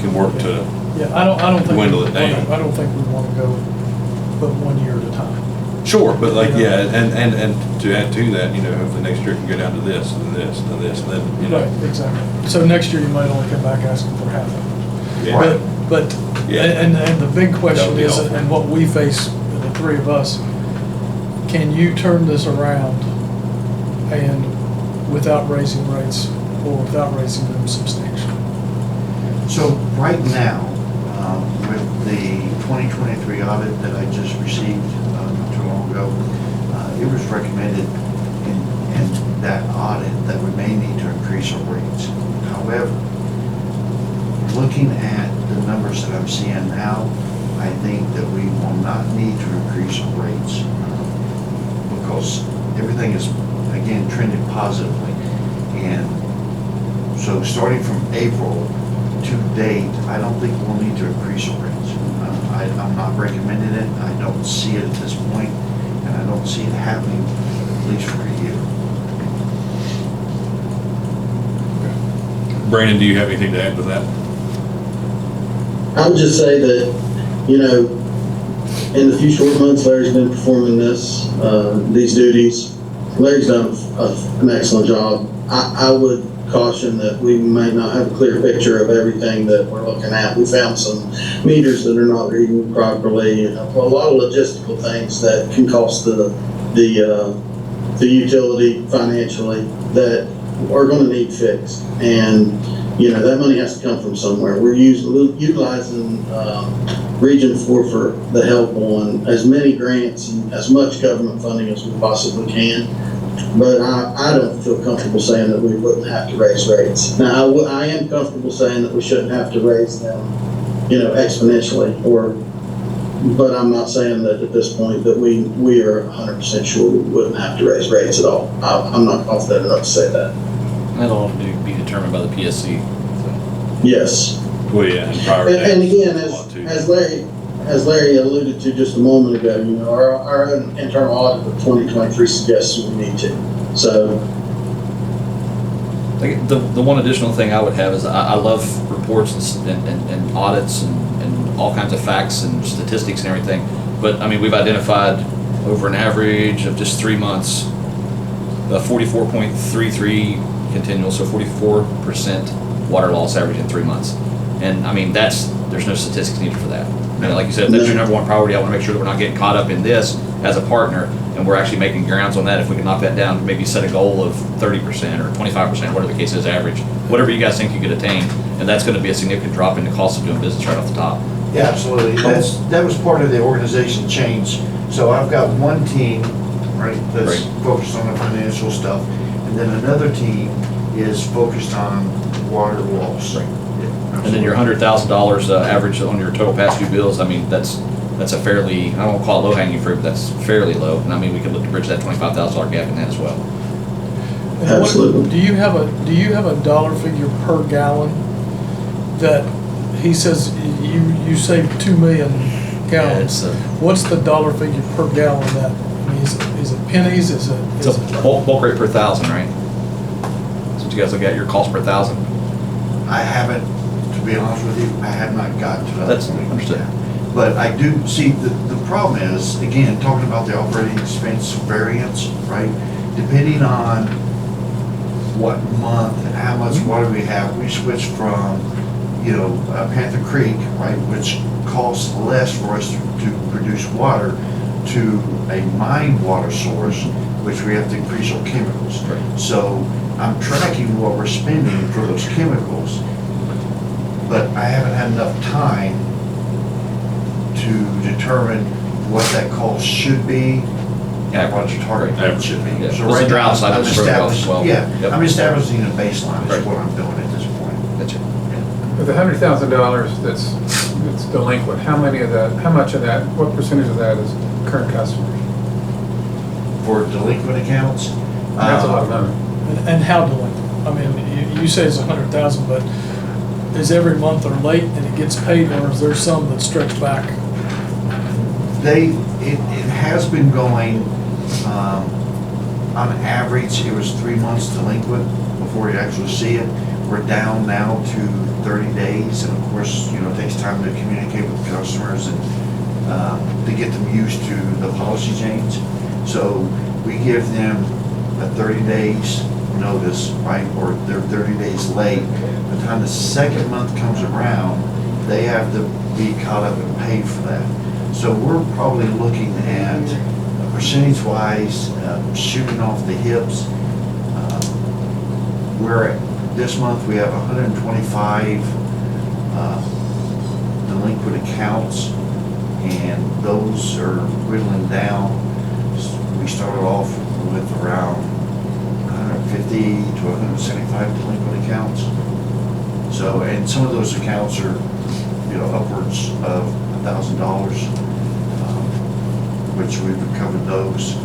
can work to, Yeah, I don't think. Dwindle it down. I don't think we want to go but 1 year at a time. sure, but like, yeah, and to add to that, you know, hopefully next year can go down to this, and this, and this, and then, you know. Right, exactly. So next year you might only come back asking for half of it. Yeah. But, Yeah. and the big That question would be is, helpful. and what we face, the three of us, can you turn this around and without raising rates or without raising them substantially? So right now, with the 2023 audit that I just received not too long ago, it was recommended in that audit that we may need to increase our rates. However, looking at the numbers that I'm seeing now, I think that we will not need to increase our rates because everything is, again, trending positively. And so starting from April to date, I don't think we'll need to increase our rates. I'm not recommending it. I don't see it at this point, and I don't see it happening at least for a year. Brandon, do you have anything to add to that? I would just say that, you know, in the few short months Larry's been performing these duties, Larry's done an excellent job. I would caution that we may not have a clear picture of everything that we're looking at. We found some meters that are not reading properly, a lot of logistical things that can cost the utility financially that are going to need fixed. And, you know, that money has to come from somewhere. We're utilizing Region 4 for the help on as many grants and as much government funding as we possibly can. But I don't feel comfortable saying that we wouldn't have to raise rates. Now, I am comfortable saying that we shouldn't have to raise them, you know, exponentially, but I'm not saying that at this point that we are 100% sure we wouldn't have to raise rates at all. I'm not confident enough to say that. That'll all be determined by the PSC. Yes. Well, yeah, and prior to that. And again, a lot too. as Larry alluded to just a moment ago, you know, our own internal audit of 2023 suggests we need to. So, Like, the one additional thing I would have is I love reports and audits and all kinds of facts and statistics and everything. But, I mean, we've identified over an average of just 3 months, 44.33 continual, so 44% water loss average in 3 months. And, I mean, there's no statistics needed for that. You know, like you said, if that's your number one priority. I want to make sure that we're not getting caught up in this as a partner, and we're actually making grounds on that. If we can knock that down, maybe set a goal of 30% or 25%, whatever the case is, average, whatever you guys think you could attain, and that's going to be a significant drop in the cost of doing business right off the top. Yeah, absolutely. That was part of the organization change. So I've got one team, right, that's focused on the financial stuff, and then another team is focused on water loss. And then your $100,000 average on your total past due bills, I mean, that's a fairly, I don't call it low hanging fruit, but that's fairly low. And I mean, we could look to bridge that $25,000 gap in that as well. And Absolutely. Do you have a dollar figure per gallon that he says you save 2 million gallons? Yeah, What's the dollar figure per gallon that, I mean, is it pennies, is it? it's a bulk rate per thousand, right? That's what you guys look at, your cost per thousand? I haven't, to be honest with you, I have not gotten to that. That's point. understood. But I do see, the problem is, again, talking about the operating expense variance, right? Depending on what month and how much water we have, we switch from, you know, Panther Creek, right, which costs less for us to produce water, to a mined water source, which we have to increase our chemicals. Right. So I'm tracking what we're spending for those chemicals, but I haven't had enough time to determine what that cost should be and what your target rate should be. Yeah. So Well, it's right a drought now, side I'm of the program as establishing, well. yeah, Yep. I'm establishing a baseline Right. is what I'm doing at this point. That's it. Of the $100,000 that's delinquent, how much of that, what percentage of that is current customers? For delinquent accounts, That's a lot of money. And how delinquent? I mean, you say it's 100,000, but is every month they're late and it gets paid, or is there some that stretch back? It has been going, on average, it was 3 months delinquent before you actually see it. We're down now to 30 days, and of course, it takes time to communicate with customers and to get them used to the policy change. So we give them a 30 days notice, right, or they're 30 days late. By the time the second month comes around, they have to be caught up and paid for that. So we're probably looking at percentage-wise, shooting off the hips. This month we have 125 delinquent accounts, and those are whittling down. We started off with around 150 to 175 delinquent accounts. So, and some of those accounts are, upwards of $1,000, which we've recovered those.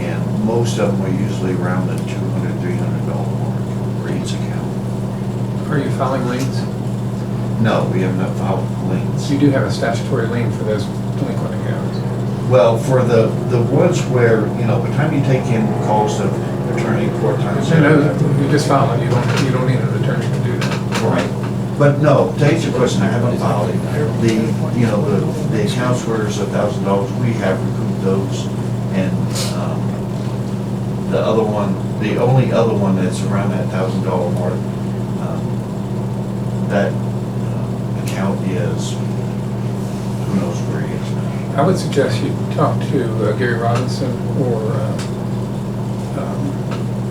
And most of them are usually around the $200, $300 mark for each account. Are you filing liens? No, we have not filed liens. So you do have a statutory lien for those delinquent accounts? Well, for the ones where, by the time you take in cost of attorney, court time, You just file it, you don't need an attorney to do that. right. But no, to answer your question, I haven't filed it. The accounts where it's $1,000, we have recouped those. And the only other one that's around that $1,000 mark, that account is, who knows where he is now. I would suggest you talk to Gary Robinson or,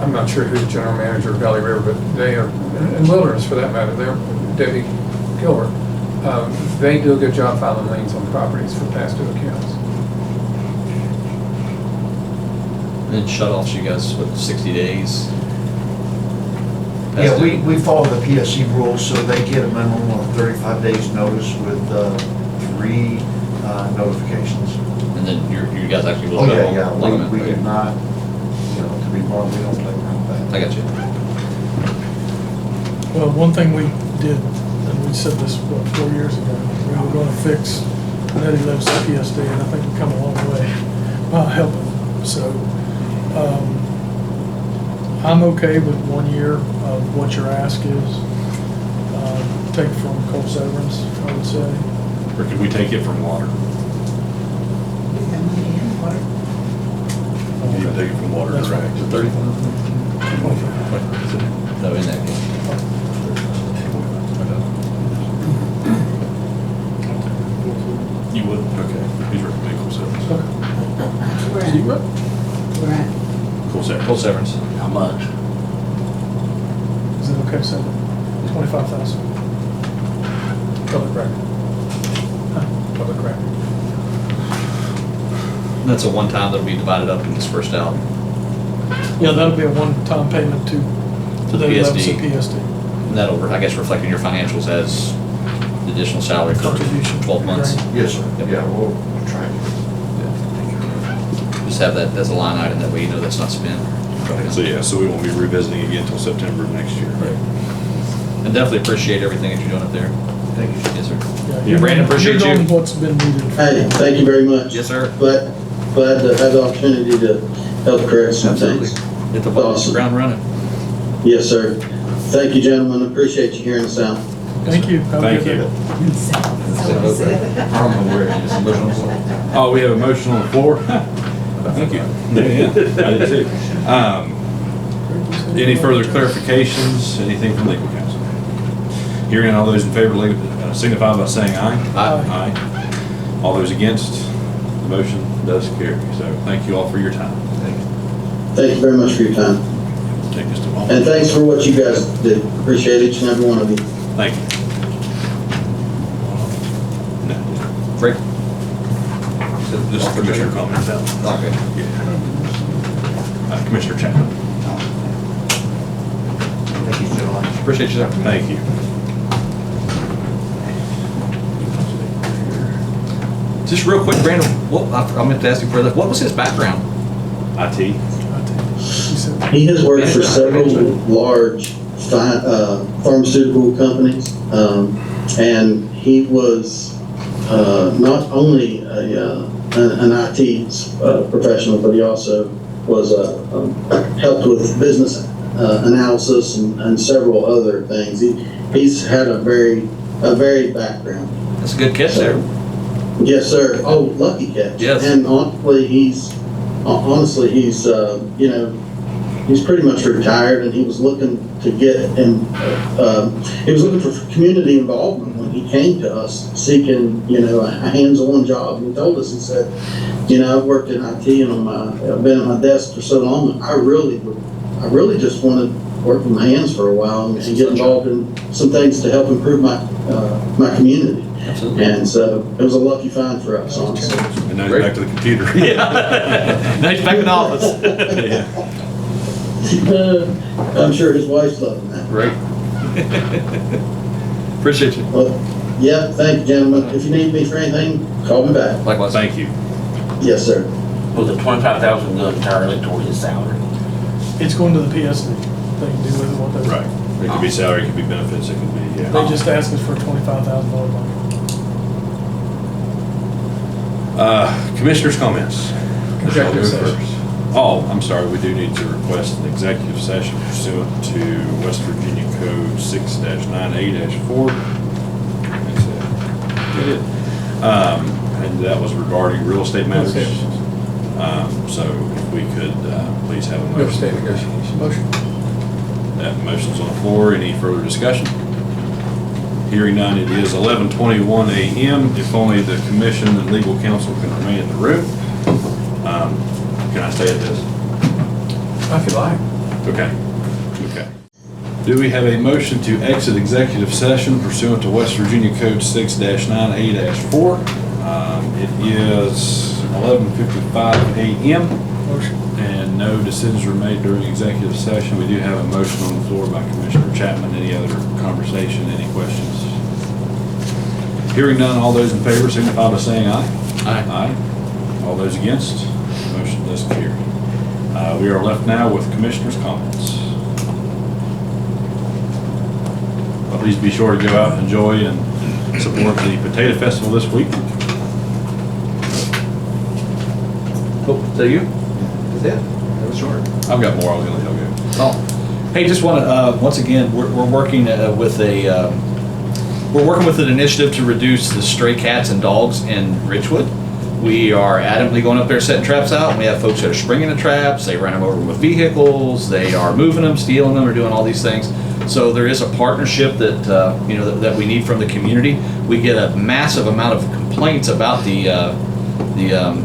I'm not sure who the general manager of Valley River, but they are, and Wilderness for that matter, they're Debbie Gilbert. They do a good job filing liens on properties for past due accounts. And then shut offs, you guys, 60 days? Yeah, we follow the PSC rules, so they get a minimum of 35 days notice with 3 notifications. And then you guys actually will Oh, shut yeah, off? we do not, to be blunt, we don't play around with I that. got you. Well, one thing we did, and we said this, 4 years ago, we were gonna fix Nettie Love's PSD, and I think we've come a long way helping. So, I'm okay with 1 year of what your ask is. Take from Cole Severance, I would say. Or could we take it from water? You can take it from water, That's right? right. 30,000? No, in that case. You would? Okay. He's recommending Cool Severance. We're So you at, what? we're at, Cool Severance. Full severance. How much? Is it okay, so 25,000? Public record. Public record. That's a one-time that'll be divided up and dispersed out. Yeah, that'll be a one-time payment to the Nettie Love's PSD. PSD. And that'll, I guess, reflect in your financials as the additional salary for Contribution. 12 months. Right. Yes, sir. Yep. Yeah, we'll try it. Just have that as a line item, that way you know that's not spent. So yeah, so we won't be revisiting again until September of next year. And definitely appreciate everything that you're doing up there. Thank you. Yes, sir. You're Brandon, doing- appreciate You're you. doing what's been needed. Hey, thank you very much. Yes, sir. Glad to have the opportunity to help correct some things. Hit the Awesome. ground running. Yes, sir. Thank you, gentlemen. Appreciate you hearing us out. Thank you. Have a Thank good you. day. I don't know where it is. Oh, we have a motion on the floor? Thank you. Yeah, I did too. Any further clarifications, anything from legal counsel? Hearing all those in favor, signify by saying aye. Aye. Aye. All those against, the motion does carry. So thank you all for your time. Thank you very much for your time. Take just a moment. And thanks for what you guys did. Appreciate each and every one of you. Thank you. No, Great. just Commissioner comments out. Okay. Yeah. Commissioner Chapman. Thank you, gentlemen. Appreciate you, sir. Thank you. Just real quick, Brandon, I meant to ask you further, what was his background? IT. He said, He has worked for several large pharmaceutical companies. And he was not only an IT professional, but he also was helped with business analysis and several other things. He's had a very background. That's a good catch there. Yes, sir. Oh, lucky catch. Yes. And honestly, he's he's pretty much retired, and he was looking to get he was looking for community involvement when he came to us seeking, a hands-on job. And he told us, he said, I've worked in IT and I've been at my desk for so long. I really just wanted to work with my hands for a while and get involved in some things to help improve my community. Absolutely. And so it was a lucky find for us, honestly. And now he's back to the computer. Yeah. Now he's back in the office. Yeah. I'm sure his wife's loving that. Great. Appreciate you. Well, yeah, thank you, gentlemen. If you need me for anything, call me back. Likewise. Thank you. Yes, sir. Was the 25,000 going entirely toward his salary? It's going to the PSD. They can do with it what they want. Right. It could be salary, it could be benefits, it could be, yeah. They just asked us for $25,000 bond. Commissioners' comments. Executive I'll go session. first. Oh, I'm sorry, we do need to request an executive session pursuant to West Virginia Code 6-98-4. And that was regarding real estate matters. So if we could, please have a motion. Real estate negotiation. Motion. That motion's on the floor. Any further discussion? Hearing none, it is 11:21 a.m. If only the commission and legal counsel can remain in the room. Can I stay at this? If you like. Okay. Do we have a motion to exit executive session pursuant to West Virginia Code 6-98-4? It is 11:55 a.m. Motion. and no decisions were made during executive session. We do have a motion on the floor by Commissioner Chapman. Any other conversation, any questions? Hearing none, all those in favor signify by saying aye. Aye. Aye. All those against, motion does carry. We are left now with commissioners' comments. Please be sure to go out and enjoy and support the Potato Festival this week. Cool. Is that you? Is that? That was short. I've got more, I was gonna let y'all go. Oh, hey, just want to, once again, we're working with an initiative to reduce the stray cats and dogs in Richwood. We are adamantly going up there setting traps out. We have folks that are springing the traps. They run them over with vehicles. They are moving them, stealing them, or doing all these things. So there is a partnership that that we need from the community. We get a massive amount of complaints about the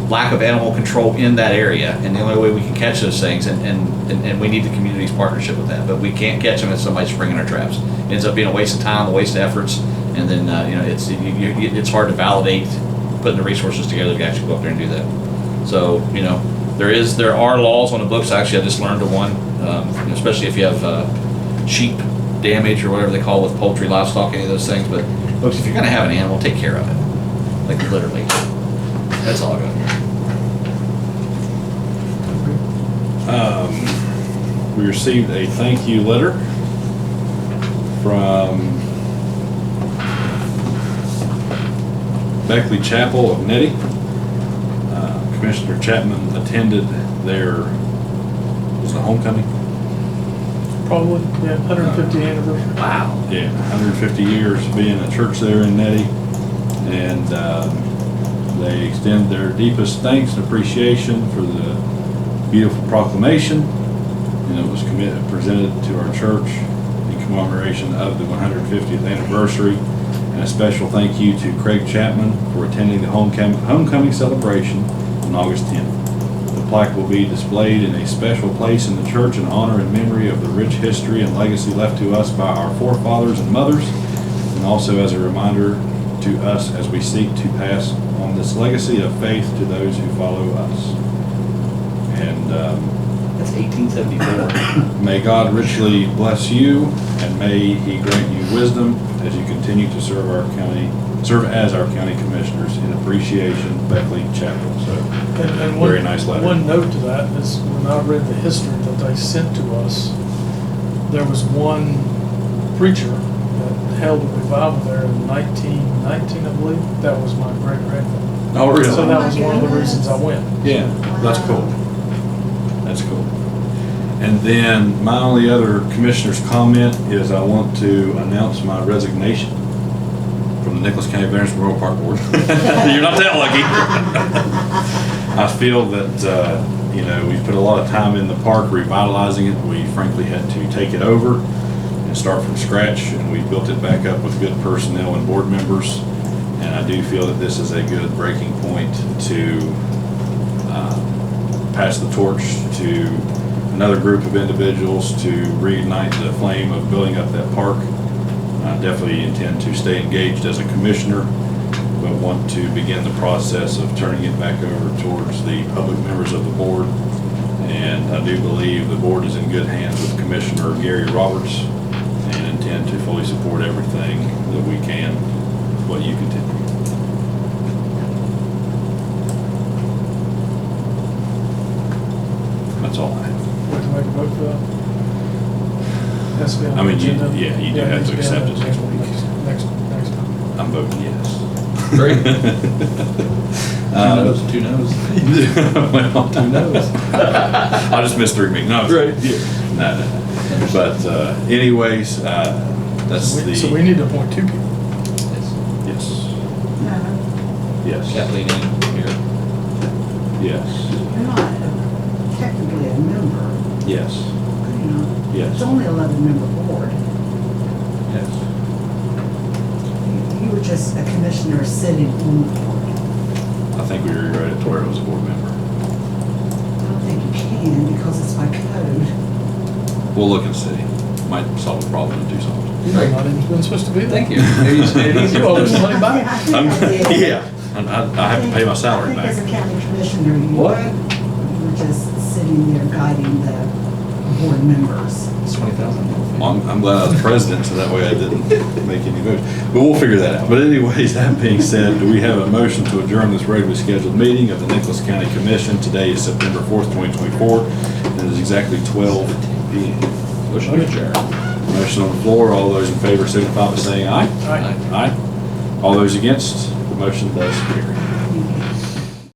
lack of animal control in that area, and the only way we can catch those things, and we need the community's partnership with that. But we can't catch them if somebody's springing our traps. It ends up being a waste of time, a waste of efforts, and then it's hard to validate putting the resources together to actually go up there and do that. So there are laws on the books. Actually, I just learned of one, especially if you have sheep damage or whatever they call with poultry, livestock, any of those things. But folks, if you're going to have an animal, take care of it, like literally. That's all I got. We received a thank you letter from Beckley Chapel of Nettie. Commissioner Chapman attended their, was it homecoming? Probably, yeah, 150th anniversary. Wow. Yeah, 150 years being a church there in Nettie. And they extend their deepest thanks and appreciation for the beautiful proclamation. And it was presented to our church in commemoration of the 150th anniversary. And a special thank you to Craig Chapman for attending the homecoming celebration on August 10th. The plaque will be displayed in a special place in the church in honor and memory of the rich history and legacy left to us by our forefathers and mothers, and also as a reminder to us as we seek to pass on this legacy of faith to those who follow us. And That's 1874. may God richly bless you, and may He grant you wisdom as you continue to serve as our county commissioners. In appreciation, Beckley Chapel. So, And very nice letter. One note to that is when I read the history that they sent to us, there was one preacher that held a revival there in 1919, I believe. That was my great grandfather. Oh, really? So that was one of the reasons I went. Yeah, that's cool. That's cool. And then my only other commissioner's comment is I want to announce my resignation from the Nicholas County Veterans Memorial Park Board. You're not that lucky. I feel that, we put a lot of time in the park revitalizing it. We frankly had to take it over and start from scratch, and we built it back up with good personnel and board members. And I do feel that this is a good breaking point to pass the torch to another group of individuals to reignite the flame of building up that park. I definitely intend to stay engaged as a commissioner, but want to begin the process of turning it back over towards the public members of the board. And I do believe the board is in good hands with Commissioner Gary Roberts, and intend to fully support everything that we can, what you continue. That's all I have. We can make a vote for that. Has to be on I the mean, agenda. you do have needs to be on accept the it next agenda week. Next time. I'm voting yes. Great. Two no's. Well, Two no's. I just missed 3 meetings. No, Right. no. But anyways, that's the. So we need to appoint 2 people. Yes, No, yes, Kathleen in here. yes, you're not technically a member, yes, you know. yes, It's only 11-member board. yes. You were just a commissioner sitting on the board. I think we rewrote it to where it was a board member. I don't think you can because it's by code. We'll look and see. Might solve a problem and do something. You're not even been supposed to be there. Thank you. Maybe you made it easier. You owe us money back. I think I did. Yeah, I have to pay my salary I think as back. a county commissioner, you What? were just sitting there guiding the board members. It's 20,000. Well, I'm glad I was president, so that way I didn't make any moves. But we'll figure that out. But anyways, that being said, do we have a motion to adjourn this regularly scheduled meeting of the Nicholas County Commission? Today is September 4th, 2024, and it is exactly 12 p.m. Motion to adjourn. Motion on the floor. All those in favor signify by saying aye. Aye. Aye. All those against, the motion does carry.